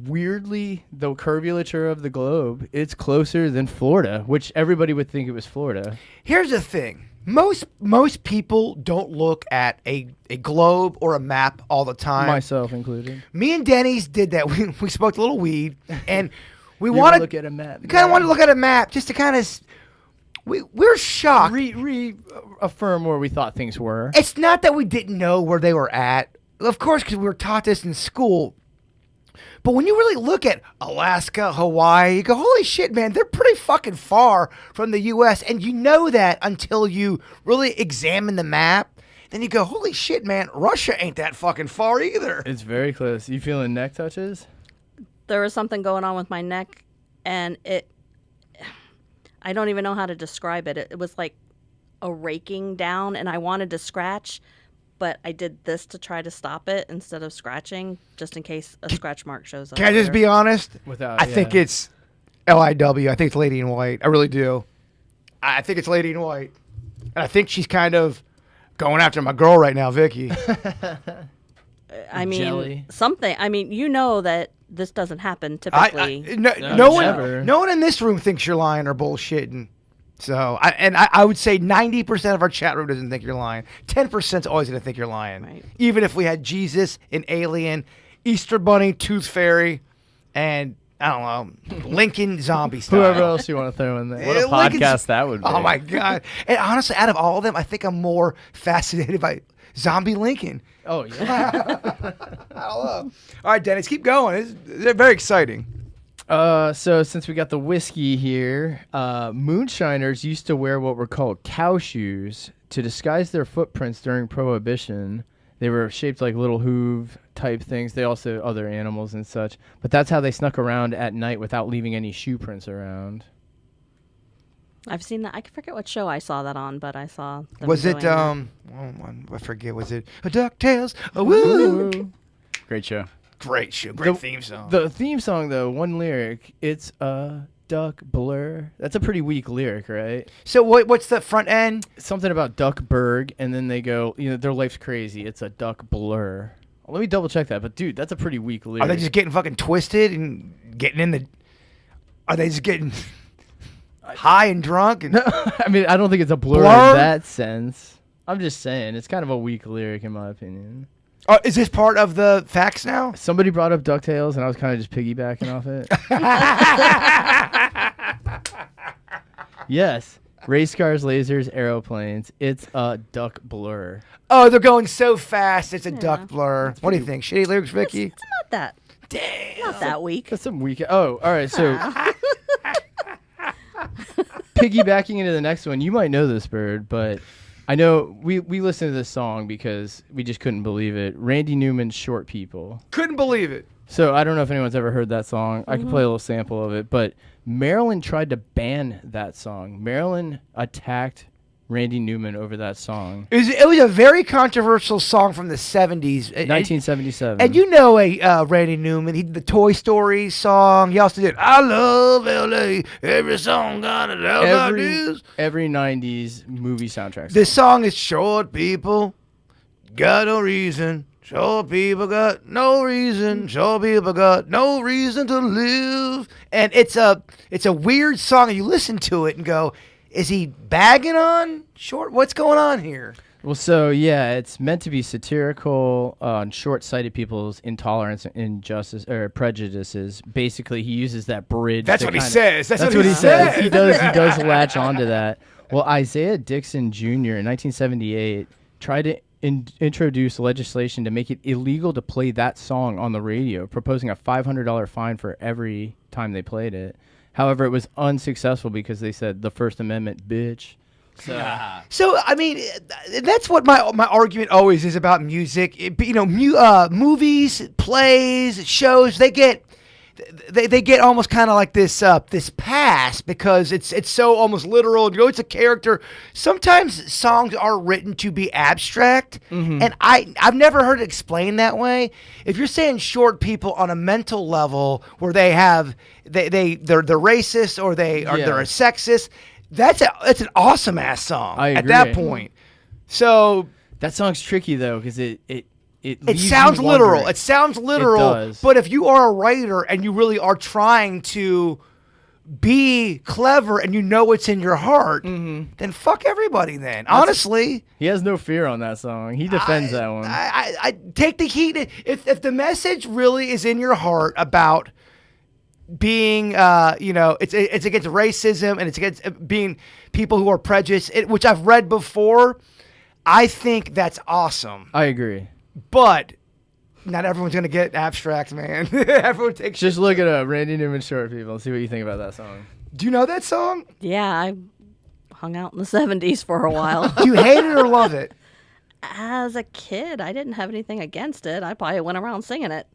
weirdly, the curvature of the globe, it's closer than Florida, which everybody would think it was Florida. Here's the thing. Most people don't look at a globe or a map all the time. Myself included. Me and Denny's did that. We smoked a little weed, and We You want to look at a map. We kind of want to look at a map just to kind of. We're shocked. Reaffirm where we thought things were. It's not that we didn't know where they were at. Of course, because we were taught this in school. But when you really look at Alaska, Hawaii, you go, holy shit, man, they're pretty fucking far from the U.S. And you know that until you really examine the map. Then you go, holy shit, man, Russia ain't that fucking far either. It's very close. You feeling neck touches? There was something going on with my neck, and I don't even know how to describe it. It was like a raking down, and I wanted to scratch, but I did this to try to stop it instead of scratching, just in case a scratch mark shows up. Can I just later. be honest? Without, I think it's LIW. I think it's Lady in White. I really do. I think it's Lady in White. And I think she's kind of going after my girl right now, Vicky. I mean, Jelly. something. I mean, you know that this doesn't happen typically. No never. one in this room thinks you're lying or bullshitting. So, I would say 90% of our chat room doesn't think you're lying. 10% is always going to think you're lying. Right. Even if we had Jesus, an alien, Easter Bunny, Tooth Fairy, and, I don't know, Lincoln zombie style. Whoever else you want to throw in there. What a Lincoln's- podcast that would be. Oh, my God. And honestly, out of all of them, I think I'm more fascinated by Zombie Lincoln. Oh, yeah. I don't know. All right, Dennis, keep going. They're very exciting. So since we got the whiskey here, moonshiners used to wear what were called cow shoes to disguise their footprints during Prohibition. They were shaped like little hoof type things. They also other animals and such. But that's how they snuck around at night without leaving any shoe prints around. I've seen that. I forget what show I saw that on, but I saw. Them Was it, doing I forget, was it a DuckTales? A woo! Great show. Great show, great theme song. The theme song, though, one lyric, it's a duck blur. That's a pretty weak lyric, right? So what's the front end? Something about Duckburg, and then they go, their life's crazy. It's a duck blur. Let me double check that. But, dude, that's a pretty weak lyric. Are they just getting fucking twisted and getting in the... Are they just getting high and drunk? And I mean, I don't think it's a blur Blur? in that sense. I'm just saying, it's kind of a weak lyric in my opinion. Is this part of the facts now? Somebody brought up DuckTales, and I was kind of just piggybacking off it. Yes. Race cars, lasers, aeroplanes. It's a duck blur. Oh, they're going so fast, it's a duck blur. What do you think? Shitty lyrics, Vicky? It's not that. Damn. Not that weak. That's some weak. Oh, all right. So, piggybacking into the next one, you might know this, Bird, but I know we listened to this song because we just couldn't believe it. Randy Newman's "Short People." Couldn't believe it. So I don't know if anyone's ever heard that song. I can play a little sample of it, but Maryland tried to ban that song. Maryland attacked Randy Newman over that song. It was a very controversial song from the 70s. 1977. And you know Randy Newman, he did the Toy Story song. He also did I Love L.A. Every song got it out like this. every 90s movie soundtrack. This song is Short People Got No Reason. Short people got no reason. Short people got no reason to live. And it's a weird song, and you listen to it and go, is he bagging on short? What's going on here? Well, so yeah, it's meant to be satirical on short-sighted people's intolerance, injustice, or prejudices. Basically, he uses that bridge. That's to what he kinda- says. That's what what he he says. says. He does latch onto that. Well, Isaiah Dixon Jr. in 1978 tried to introduce legislation to make it illegal to play that song on the radio, proposing a $500 fine for every time they played it. However, it was unsuccessful because they said the First Amendment, bitch. So I mean, that's what my argument always is about music. Movies, plays, shows, they get almost kind of like this pass because it's so almost literal. It's a character. Sometimes songs are written to be abstract, and I've never heard it explained that way. If you're saying short people on a mental level where they're racist or they're a sexist, that's an awesome ass song I at that agree. point. So That song's tricky though because it sounds literal. wondering. It sounds literal. does. But if you are a writer and you really are trying to be clever and you know what's in your heart, then fuck everybody then. Honestly. He has no fear on that song. He defends that one. I take the heat. If the message really is in your heart about being, it's against racism and it's against being people who are prejudiced, which I've read before. I think that's awesome. I agree. But not everyone's going to get abstract, man. Everyone takes Just look at Randy Newman Short People and see what you think about that song. Do you know that song? Yeah, I hung out in the 70s for a while. Do you hate it or love it? As a kid, I didn't have anything against it. I probably went around singing it,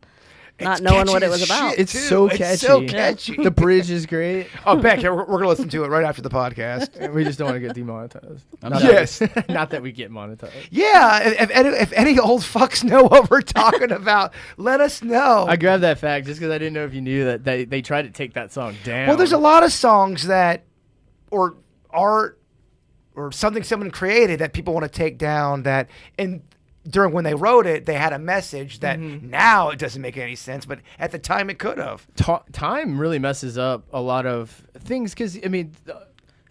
not It's knowing catchy what it as was about. shit, It's too. so catchy. It's so catchy. The bridge is great. Oh, Beck, we're going to listen to it right after the podcast. We just don't want to get demonetized. Yes. Not that we get monetized. Yeah, if any old fucks know what we're talking about, let us know. I grabbed that fact just because I didn't know if you knew that they tried to take that song down. Well, there's a lot of songs that, or art, or something someone created that people want to take down that, and during when they wrote it, they had a message that now it doesn't make any sense, but at the time it could have. Time really messes up a lot of things because, I mean,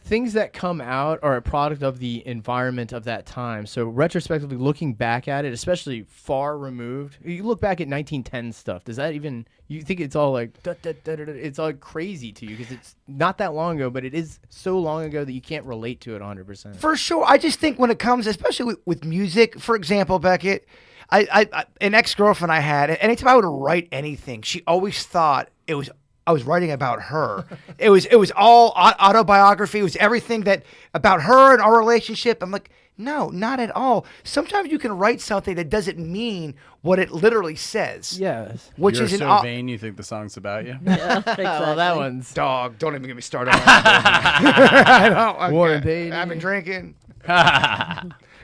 things that come out are a product of the environment of that time. So retrospectively looking back at it, especially far removed, you look back at 1910 stuff. Does that even, you think it's all like, it's all crazy to you because it's not that long ago, but it is so long ago that you can't relate to it 100%. For sure. I just think when it comes, especially with music, for example, Beckett, I an ex-girlfriend I had, anytime I would write anything, she always thought I was writing about her. It was all autobiography. It was everything that about her and our relationship. I'm like, no, not at all. Sometimes you can write something that doesn't mean what it literally says. Yes. Which You're is so an vain you think the song's about you. Yeah, exactly. Well, that one's dog. Don't even get me started on that. Warren Beatty. I've been drinking.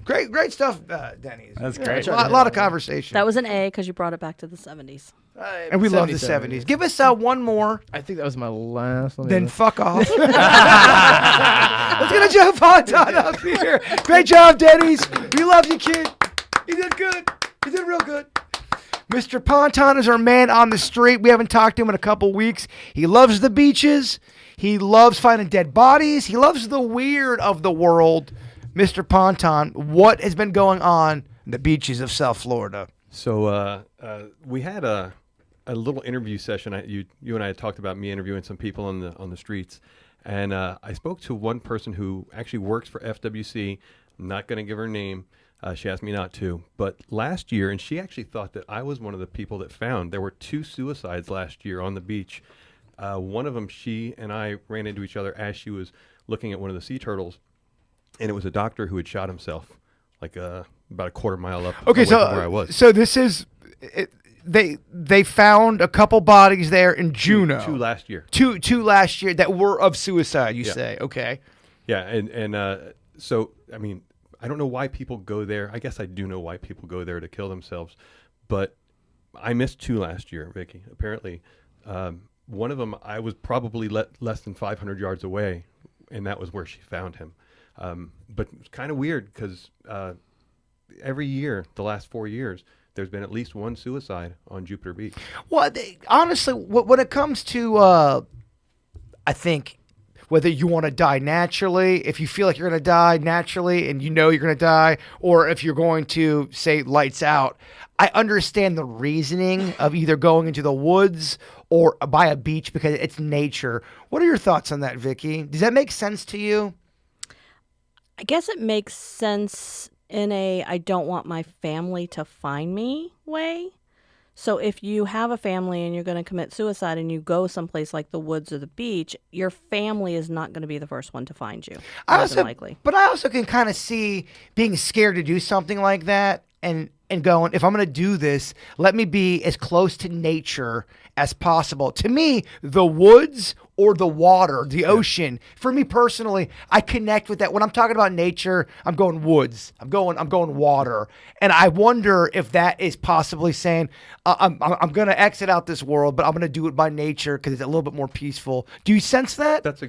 Great stuff, Denny's. That's Yeah, great. A lot of conversation. That was an A because you brought it back to the 70s. And we love the 70s. Give us one more, I think that was my last one. then fuck off. Let's get a Joe Fontaine up here. Great job, Denny's. We love you, kid. You did good. You did real good. Mr. Ponton is our man on the street. We haven't talked to him in a couple weeks. He loves the beaches. He loves finding dead bodies. He loves the weird of the world. Mr. Ponton, what has been going on in the beaches of South Florida? So we had a little interview session. You and I had talked about me interviewing some people on the streets, and I spoke to one person who actually works for FWC. I'm not going to give her name. She asked me not to. But last year, and she actually thought that I was one of the people that found there were 2 suicides last year on the beach. One of them, she and I ran into each other as she was looking at one of the sea turtles, and it was a doctor who had shot himself, like about a quarter mile up away from where I was. So this is they found a couple bodies there in Juneau. 2 last year. Two last year that were of suicide. You Yeah. say okay? Yeah, and so I mean, I don't know why people go there. I guess I do know why people go there to kill themselves, but I missed 2 last year, Vicky. Apparently, one of them I was probably less than 500 yards away, and that was where she found him. But it's kind of weird because every year, the last 4 years, there's been at least 1 suicide on Jupiter Beach. Well, honestly, when it comes to, I think whether you want to die naturally, if you feel like you're going to die naturally and you know you're going to die, or if you're going to say lights out, I understand the reasoning of either going into the woods or by a beach because it's nature. What are your thoughts on that, Vicky? Does that make sense to you? I guess it makes sense in a I don't want my family to find me way. So if you have a family and you're going to commit suicide and you go someplace like the woods or the beach, your family is not going to be the first one to find you. More than likely. But I also can kind of see being scared to do something like that and going, if I'm going to do this, let me be as close to nature as possible. To me, the woods or the water, the ocean, for me personally, I connect with that. When I'm talking about nature, I'm going woods. I'm going water. And I wonder if that is possibly saying, I'm going to exit out this world, but I'm going to do it by nature because it's a little bit more peaceful. Do you sense that? That's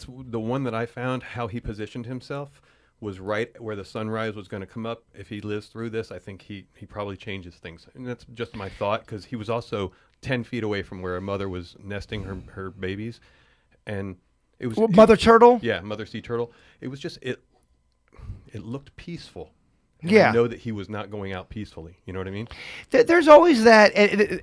the one that I found. How he positioned himself was right where the sunrise was going to come up. If he lives through this, I think he probably changes things. And that's just my thought, because he was also 10 feet away from where a mother was nesting her babies. And it was... Mother turtle? Yeah, mother sea turtle. It was just... It looked peaceful. And Yeah. I know that he was not going out peacefully. You know what I mean? There's always that,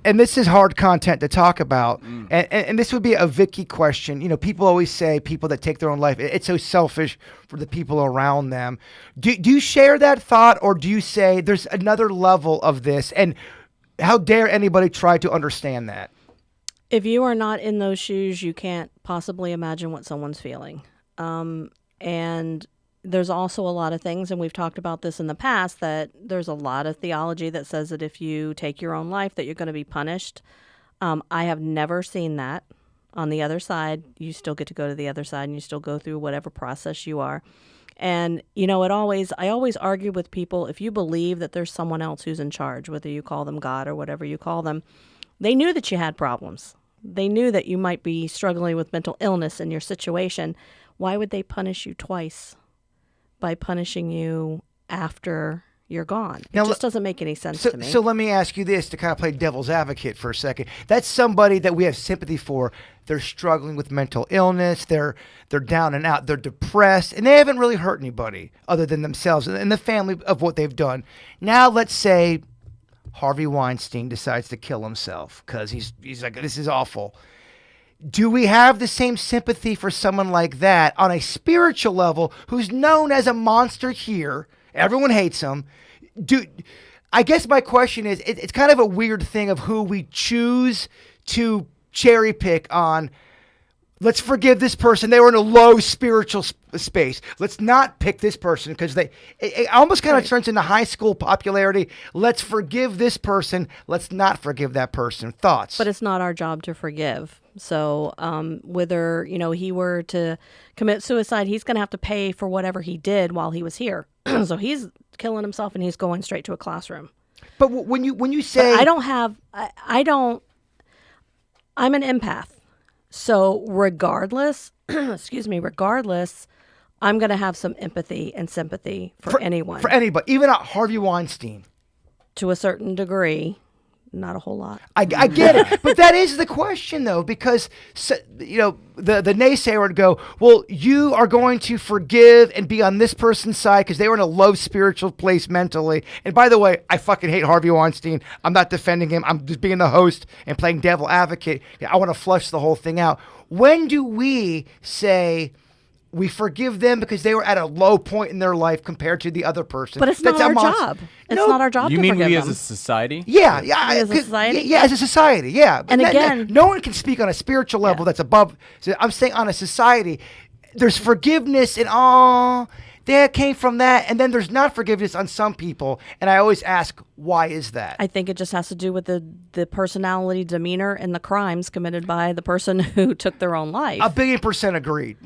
and this is hard content to talk about, and this would be a Vicky question. You know, people always say people that take their own life, it's so selfish for the people around them. Do you share that thought, or do you say there's another level of this, and how dare anybody try to understand that? If you are not in those shoes, you can't possibly imagine what someone's feeling. And there's also a lot of things, and we've talked about this in the past, that there's a lot of theology that says that if you take your own life, that you're going to be punished. I have never seen that. On the other side, you still get to go to the other side, and you still go through whatever process you are. And, you know, I always argue with people, if you believe that there's someone else who's in charge, whether you call them God or whatever you call them, they knew that you had problems. They knew that you might be struggling with mental illness in your situation. Why would they punish you twice by punishing you after you're gone? It Now, just doesn't make any sense So, to me. so let me ask you this to kind of play devil's advocate for a second. That's somebody that we have sympathy for. They're struggling with mental illness. They're down and out. They're depressed, and they haven't really hurt anybody other than themselves and the family of what they've done. Now, let's say Harvey Weinstein decides to kill himself because he's like, this is awful. Do we have the same sympathy for someone like that on a spiritual level who's known as a monster here? Everyone hates him. I guess my question is, it's kind of a weird thing of who we choose to cherry pick on. Let's forgive this person. They were in a low spiritual space. Let's not pick this person because it almost kind of turns into high school popularity. Let's forgive this person. Let's not forgive that person. Thoughts? But it's not our job to forgive. So whether, you know, he were to commit suicide, he's going to have to pay for whatever he did while he was here. So he's killing himself and he's going straight to a classroom. But when you say, But I'm an empath. So regardless, regardless, I'm going to have some empathy and sympathy for anyone. for anybody, even Harvey Weinstein. To a certain degree, not a whole lot. I get it, but that is the question, though, because you know the naysayer would go, "Well, you are going to forgive and be on this person's side because they were in a low spiritual place mentally." And by the way, I fucking hate Harvey Weinstein. I'm not defending him. I'm just being the host and playing devil advocate. I want to flush the whole thing out. When do we say we forgive them because they were at a low point in their life compared to the other person? But it's not our job. It's No. not our job You to mean forgive we them. as a society? Yeah, As a society? Yeah, as a society, yeah. And But again- no one can speak on a spiritual level that's above. So I'm saying on a society, there's forgiveness and that came from that, and then there's not forgiveness on some people. And I always ask, why is that? I think it just has to do with the personality, demeanor, and the crimes committed by the person who took their own life. 1,000,000,000% agreed.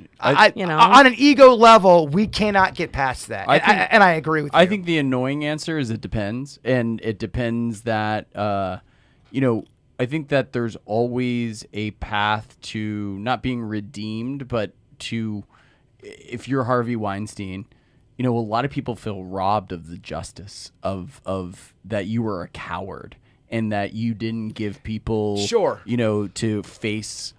You know. On an ego level, we cannot get past that, and I agree with you. I think the annoying answer is it depends, and it depends that you know, I think that there's always a path to not being redeemed, but to, if you're Harvey Weinstein, you know, a lot of people feel robbed of the justice of that you were a coward and that you didn't give people, Sure. you know, to face,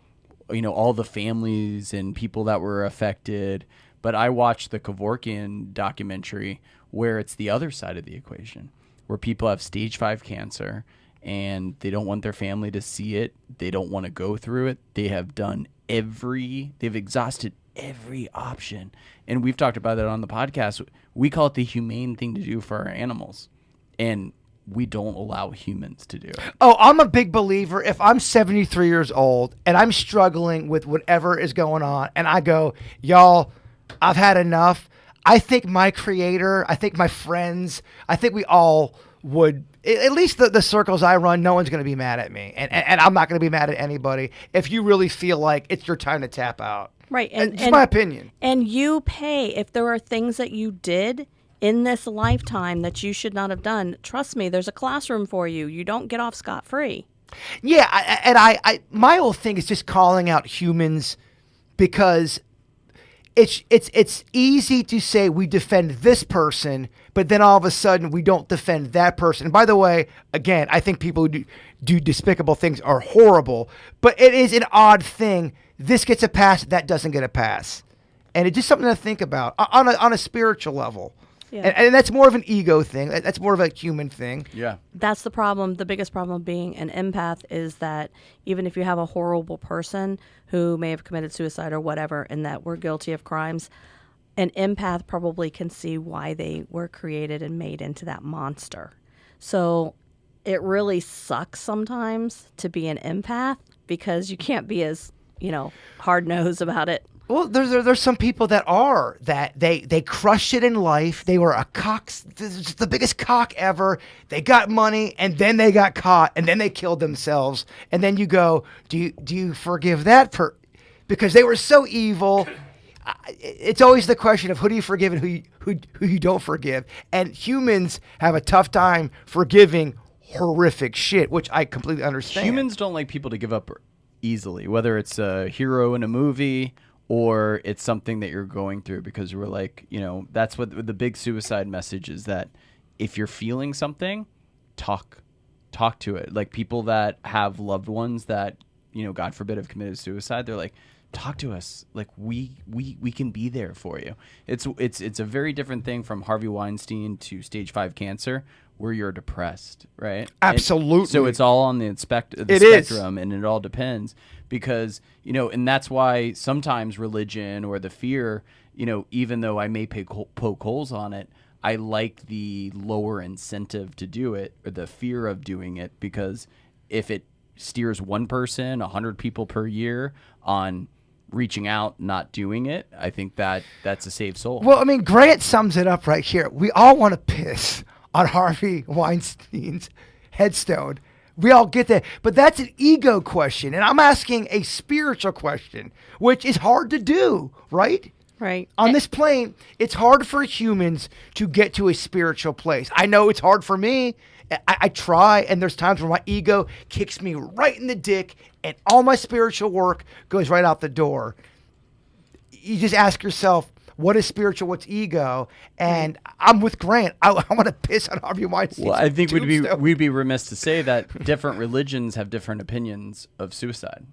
you know, all the families and people that were affected. But I watched the Kevorkian documentary where it's the other side of the equation, where people have stage 5 cancer and they don't want their family to see it. They don't want to go through it. They've exhausted every option. And we've talked about that on the podcast. We call it the humane thing to do for our animals. And we don't allow humans to do it. Oh, I'm a big believer. If I'm 73 years old and I'm struggling with whatever is going on, and I go, y'all, I've had enough. I think my creator, I think my friends, I think we all would, at least the circles I run, no one's going to be mad at me. And I'm not going to be mad at anybody if you really feel like it's your time to tap out. Right. It's my opinion. And you pay, if there are things that you did in this lifetime that you should not have done, trust me, there's a classroom for you. You don't get off scot-free. Yeah, I my whole thing is just calling out humans because it's easy to say we defend this person, but then all of a sudden we don't defend that person. And by the way, again, I think people who do despicable things are horrible, but it is an odd thing. This gets a pass, that doesn't get a pass. And it's just something to think about on a spiritual level. Yeah. And that's more of an ego thing. That's more of a human thing. Yeah. That's the problem. The biggest problem of being an empath is that even if you have a horrible person who may have committed suicide or whatever, and that we're guilty of crimes, an empath probably can see why they were created and made into that monster. So it really sucks sometimes to be an empath because you can't be as, hard-nosed about it. Well, there's some people that they crushed it in life. They were the biggest cock ever. They got money, and then they got caught, and then they killed themselves. And then you go, do you forgive that because they were so evil? It's always the question of who do you forgive and who you don't forgive. And humans have a tough time forgiving horrific shit, which I completely understand. Humans don't like people to give up easily, whether it's a hero in a movie or it's something that you're going through, because we're like, that's what the big suicide message is, that if you're feeling something, talk to it. Like people that have loved ones that, God forbid, have committed suicide, they're like, talk to us. Like we can be there for you. It's a very different thing from Harvey Weinstein to stage 5 cancer, where you're depressed, right? Absolutely. So it's all on the spectrum, and it all depends, because and that's why sometimes religion or the fear, even though I may poke holes on it, I like the lower incentive to do it, or the fear of doing it, because if it steers one person, 100 people per year on reaching out, not doing it, I think that's a saved soul. Well, I mean, Grant sums it up right here. We all want to piss on Harvey Weinstein's headstone. We all get that. But that's an ego question. And I'm asking a spiritual question, which is hard to do, right? Right. On this plane, it's hard for humans to get to a spiritual place. I know it's hard for me. I try, and there's times where my ego kicks me right in the dick, and all my spiritual work goes right out the door. You just ask yourself, what is spiritual, what's ego? And I'm with Grant. I want to piss on Harvey Weinstein. Well, I think we'd be remiss to say that different religions have different opinions of suicide,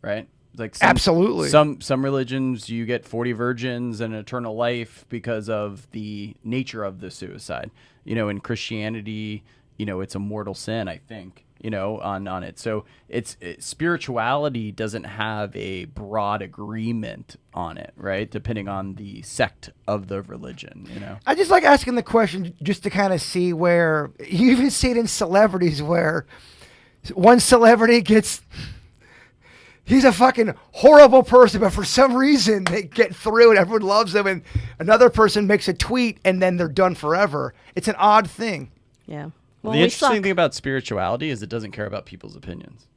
right? Like absolutely. Some religions you get 40 virgins and eternal life because of the nature of the suicide. In Christianity, it's a mortal sin, I think, on it. So spirituality doesn't have a broad agreement on it, right? Depending on the sect of the religion, I just like asking the question just to kind of see where you even see it in celebrities, where one celebrity he's a fucking horrible person, but for some reason they get through and everyone loves them, and another person makes a tweet and then they're done forever. It's an odd thing. Yeah. Well, the interesting thing about spirituality is it doesn't care about people's opinions,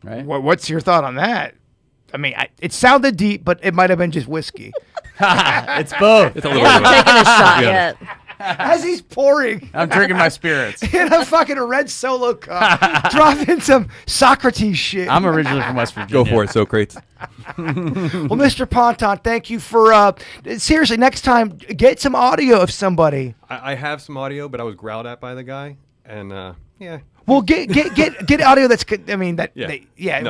right? What's your thought on that? I mean, it sounded deep, but it might have been just whiskey. It's both. It's a We're little not bit. taking a shot yet. As he's pouring I'm drinking my spirits. in a fucking red Solo cup, dropping some Socrates shit. I'm originally from West Virginia. Go for it, Socrates. Well, Mr. Ponton, thank you for seriously. Next time, get some audio of somebody. I have some audio, but I was growled at by the guy, and yeah. Well, get audio that's good. I mean that. No,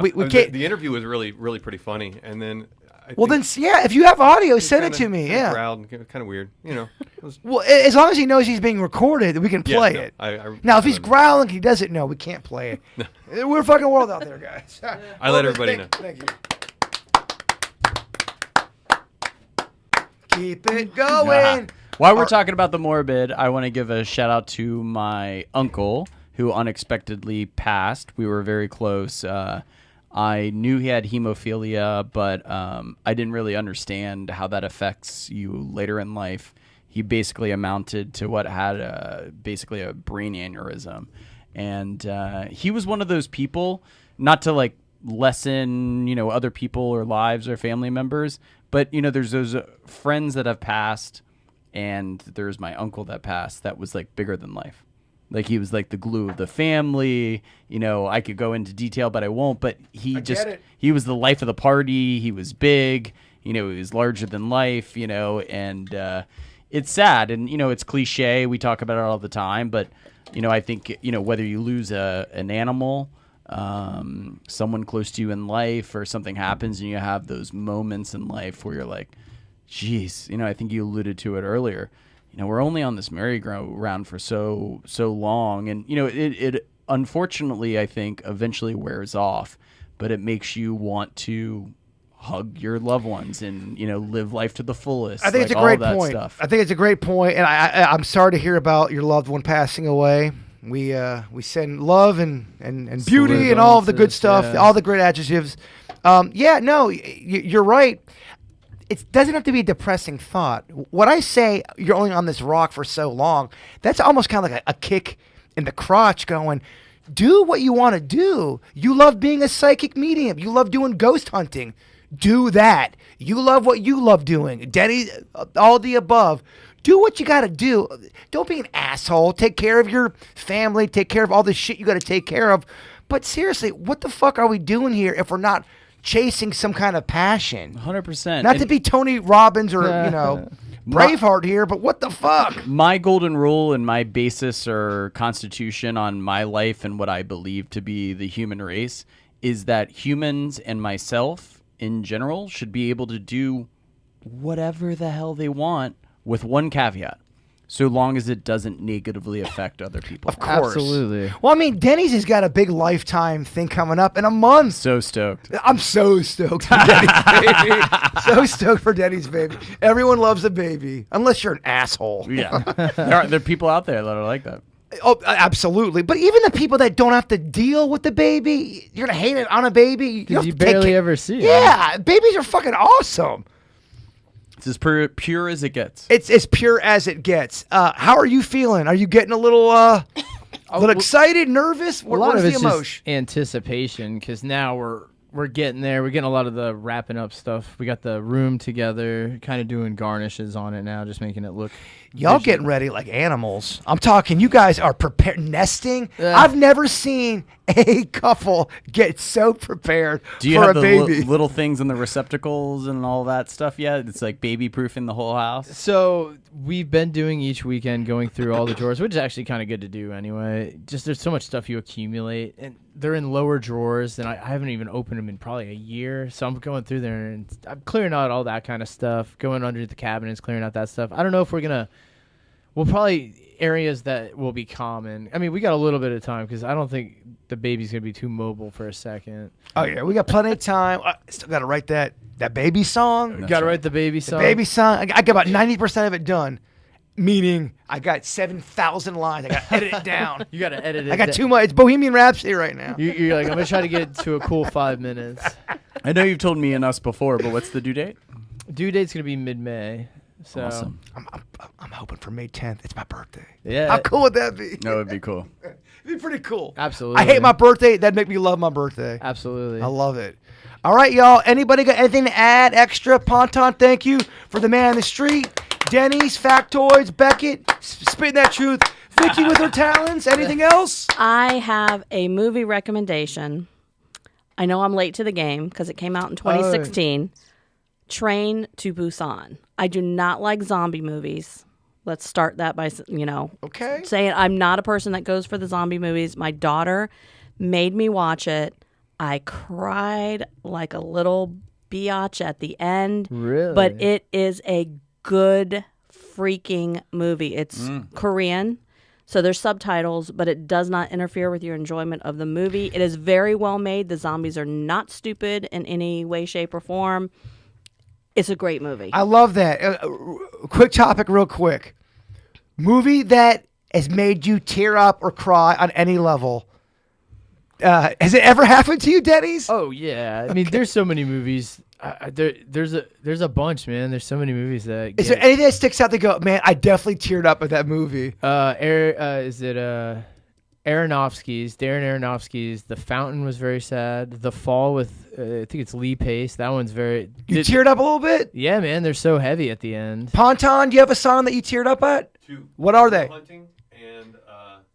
we can't. the interview was really pretty funny, and then. If you have audio, send it to me. Yeah. Growled, kind of weird, It was, Well, as long as he knows he's being recorded, we can play it. Now, if he's growling, he doesn't know. We can't play it. We're a fucking world out there, guys. I let everybody know. Thank you. Keep it going. While we're talking about the morbid, I want to give a shout out to my uncle who unexpectedly passed. We were very close. I knew he had hemophilia, but I didn't really understand how that affects you later in life. He basically amounted to what had basically a brain aneurysm. And he was one of those people, not to like lessen, other people or lives or family members, but, there's those friends that have passed, and there's my uncle that passed that was like bigger than life. Like he was like the glue of the family. I could go into detail, but I won't. But he was the life of the party. He was big. He was larger than life. And it's sad. And it's cliche. We talk about it all the time. But I think whether you lose an animal, someone close to you in life, or something happens, and you have those moments in life where you're like, geez. I think you alluded to it earlier. we're only on this merry-go-round for so long, and it unfortunately, I think, eventually wears off, but it makes you want to hug your loved ones and live life to the fullest. I think it's a all great that point. stuff. I think it's a great point, and I'm sorry to hear about your loved one passing away. We send love and beauty and all of the good stuff, Yeah. all the great adjectives. You're right. It doesn't have to be a depressing thought. When I say you're only on this rock for so long, that's almost kind of like a kick in the crotch going, do what you want to do. You love being a psychic medium. You love doing ghost hunting. Do that. You love what you love doing. Denny, all the above. Do what you got to do. Don't be an asshole. Take care of your family. Take care of all the shit you got to take care of. But seriously, what the fuck are we doing here if we're not chasing some kind of passion? 100%. Not to be Tony Robbins or, Braveheart here, but what the fuck? My golden rule and my basis or constitution on my life and what I believe to be the human race is that humans and myself in general should be able to do whatever the hell they want with one caveat. So long as it doesn't negatively affect other people. Of course. Absolutely. Well, I mean, Denny's has got a big lifetime thing coming up in a month. So stoked. I'm so stoked for Denny's baby. So stoked for Denny's baby. Everyone loves a baby, unless you're an asshole. Yeah. there are people out there that are like that. Oh, absolutely. But even the people that don't have to deal with the baby, you're gonna hate it on a baby. Because you have to take barely care- ever see it. Yeah, babies are fucking awesome. It's as pure as it gets. It's as pure as it gets. How are you feeling? Are you getting a little excited, nervous? A lot Where's of the it's emotion? just anticipation because now we're getting there. We're getting a lot of the wrapping up stuff. We got the room together, kind of doing garnishes on it now, just making it look. Y'all visual. getting ready like animals. I'm talking, you guys are prepared, nesting. Yeah. I've never seen a couple get so prepared Do you for have a the baby. little things in the receptacles and all that stuff yet? It's like baby proofing the whole house. So we've been doing each weekend, going through all the drawers, which is actually kind of good to do anyway. Just there's so much stuff you accumulate, and they're in lower drawers, and I haven't even opened them in probably a year. So I'm going through there and I'm clearing out all that kind of stuff, going under the cabinets, clearing out that stuff. I don't know if we'll probably areas that will be common. I mean, we got a little bit of time because I don't think the baby's gonna be too mobile for a second. Oh yeah, we got plenty of time. I still got to write that baby song. Got to write the baby song. Baby song. I got about 90% of it done. Meaning, I got 7,000 lines. I got to edit it down. You got to edit it. I got too much. It's Bohemian Rhapsody right now. You're like, I'm gonna try to get it to a cool 5 minutes. I know you've told me and us before, but what's the due date? Due date's gonna be mid-May. So Awesome. I'm hoping for May 10th. It's my birthday. yeah, How cool would that be? No, it'd be cool. It'd be pretty cool. absolutely. I hate my birthday. That'd make me love my birthday. Absolutely. I love it. All right, y'all. Anybody got anything to add extra? Ponton, thank you for the man on the street. Denny's, Factoids, Beckett, spitting that truth. Vicky with her talents. Anything else? I have a movie recommendation. I know I'm late to the game because it came out in 2016. Train to Busan. I do not like zombie movies. Let's start that by, Okay. saying I'm not a person that goes for the zombie movies. My daughter made me watch it. I cried like a little biatch at the end. Really? But it is a good freaking movie. It's Korean, so there's subtitles, but it does not interfere with your enjoyment of the movie. It is very well made. The zombies are not stupid in any way, shape, or form. It's a great movie. I love that. Quick topic, real quick. Movie that has made you tear up or cry on any level. Has it ever happened to you, Denny's? Oh yeah. I mean, there's so many movies. There's a bunch, man. There's so many movies that. Is there anything that sticks out that go, man, I definitely teared up at that movie? Is it Aronofsky's? Darren Aronofsky's The Fountain was very sad. The Fall with I think it's Lee Pace. That one's very. You teared up a little bit? Yeah, man. They're so heavy at the end. Ponton, do you have a song that you teared up at? Two. What are they? Hunting and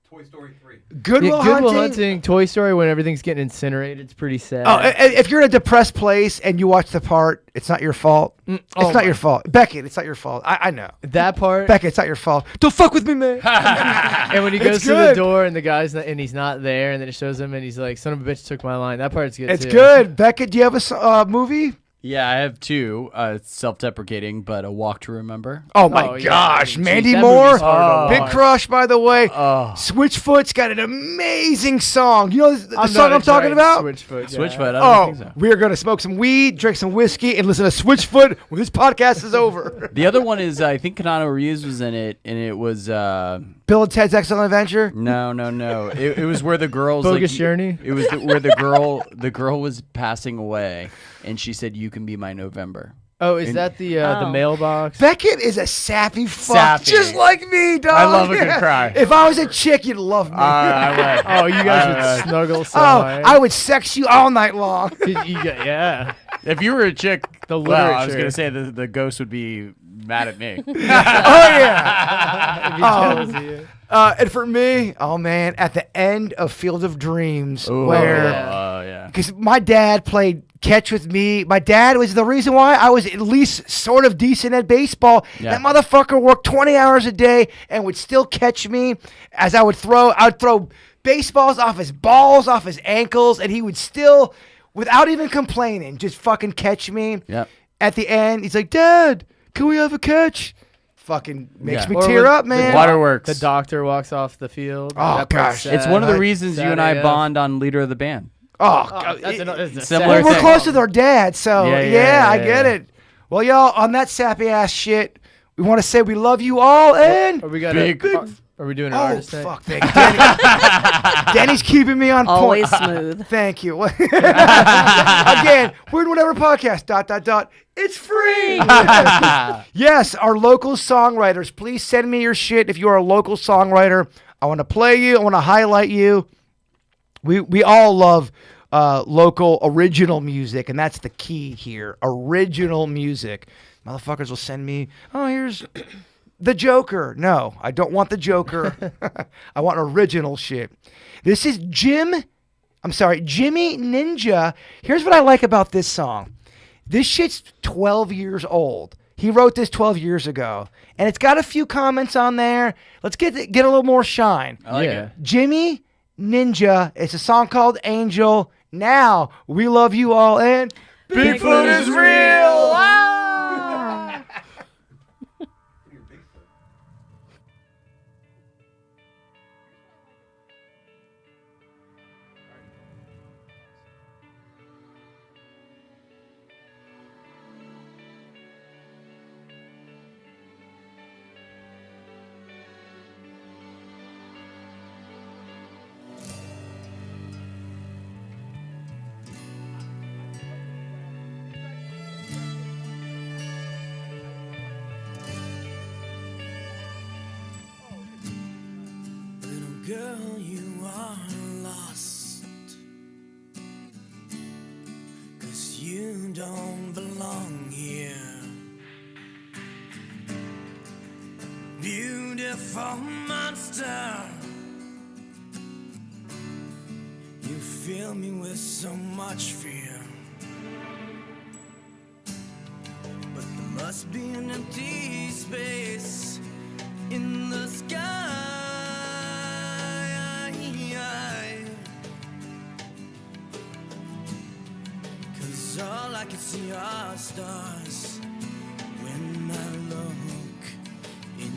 Toy Story 3. Goodwill Hunting. Toy Story when everything's getting incinerated. It's pretty sad. Oh, if you're in a depressed place and you watch the part, it's not your fault. It's not your fault. Beckett, it's not your fault. I know. that part. Beckett, it's not your fault. Don't fuck with me, man. And when he goes It's to the good. door and the guy's not, and he's not there, and then it shows him and he's like, "Son of a bitch took my line." That part's good. It's too. good. Beckett, do you have a movie? Yeah, I have two. Self-deprecating, but A Walk to Remember. Oh my Oh, yeah. gosh, Jeez, Mandy that Moore, movie's hard to big watch. crush, by the way. Oh. Switchfoot's got an amazing song. You know the I'm song not a I'm talking giant about? Switchfoot. guy. Switchfoot. I don't Oh, think so. we are gonna smoke some weed, drink some whiskey, and listen to Switchfoot when this podcast is over. The other one is I think Keanu Reeves was in it, and it was Bill and Ted's Excellent Adventure. no. It was where the girl's Bogus like, Journey? It was where the girl was passing away, and she said, "You can be my November." Oh, is that the Oh. mailbox? Beckett is a sappy fuck, Sappy. just like me, dog. I love a good cry. If I was a chick, you'd love me. Oh, you guys would snuggle so oh, hard. I would sex you all night long. Yeah. If you were a chick, The well, I was literature. gonna say the ghost would be mad at me. Oh yeah. If he tells you. And for me, oh man, at the end of Field of Dreams, where Oh yeah. because my dad played catch with me. My dad was the reason why I was at least sort of decent at baseball. Yeah. That motherfucker worked 20 hours a day and would still catch me as I would throw. I would throw baseballs off his balls, off his ankles, and he would still, without even complaining, just fucking catch me. Yep. At the end, he's like, "Dad, can we have a catch?" Fucking makes Yeah. me Or tear with up, the man. Waterworks. The doctor walks off the field. Oh, That part's gosh. sad. It's one of the Sad reasons you and I AF. bond on Leader of the Band. Oh, Oh, God, that's another, that's a Similar well, sad we're thing. close with our dad, so Yeah, I get it. Well, y'all, on that sappy ass shit, we want to say we love you all, and Are we got Big- Are we doing an oh artist thing? fuck, thank you. Danny's keeping me on Always point. smooth. Thank you. Again, we're in whatever podcast. ... It's free. Yes, our local songwriters. Please send me your shit if you are a local songwriter. I want to play you. I want to highlight you. We all love local original music, and that's the key here. Original music. Motherfuckers will send me, oh, here's the Joker. No, I don't want the Joker. I want original shit. This is Jimi Ninja. Here's what I like about this song. This shit's 12 years old. He wrote this 12 years ago, and it's got a few comments on there. Let's get a little more shine. I like Yeah. it. Jimi Ninja. It's a song called Angel. Now, we love you all, and Bigfoot is real. Little girl, you are lost, 'cause you don't belong here. Beautiful monster, you fill me with so much fear. But there must be an empty space in the sky. 'Cause all I can see are stars when I look in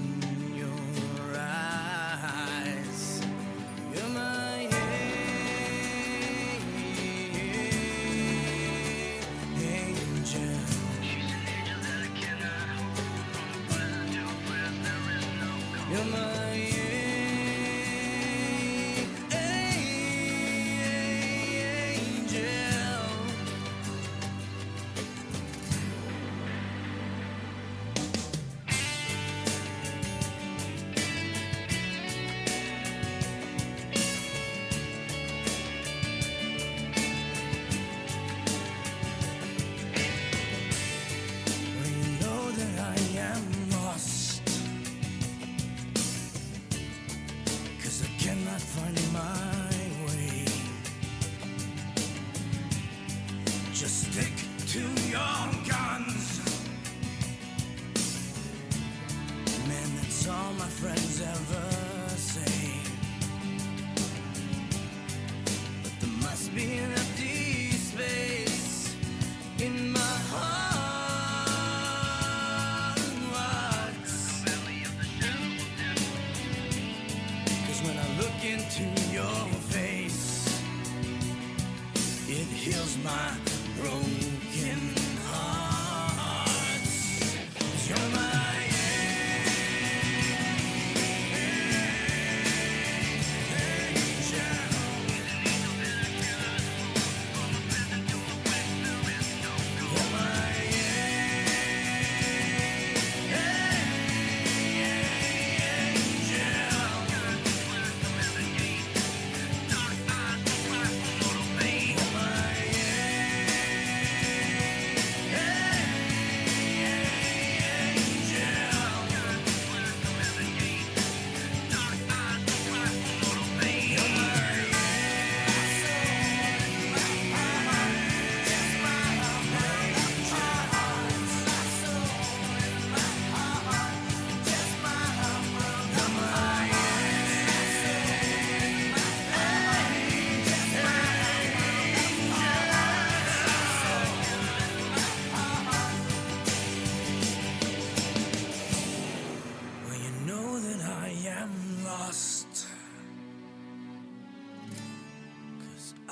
your eyes. You're my angel. You're my angel. Well, you know that I am lost, 'cause I cannot find my way. Just stick to your guns. Man, that's all my friends ever say. But there must be an empty space in my heart.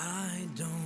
I don't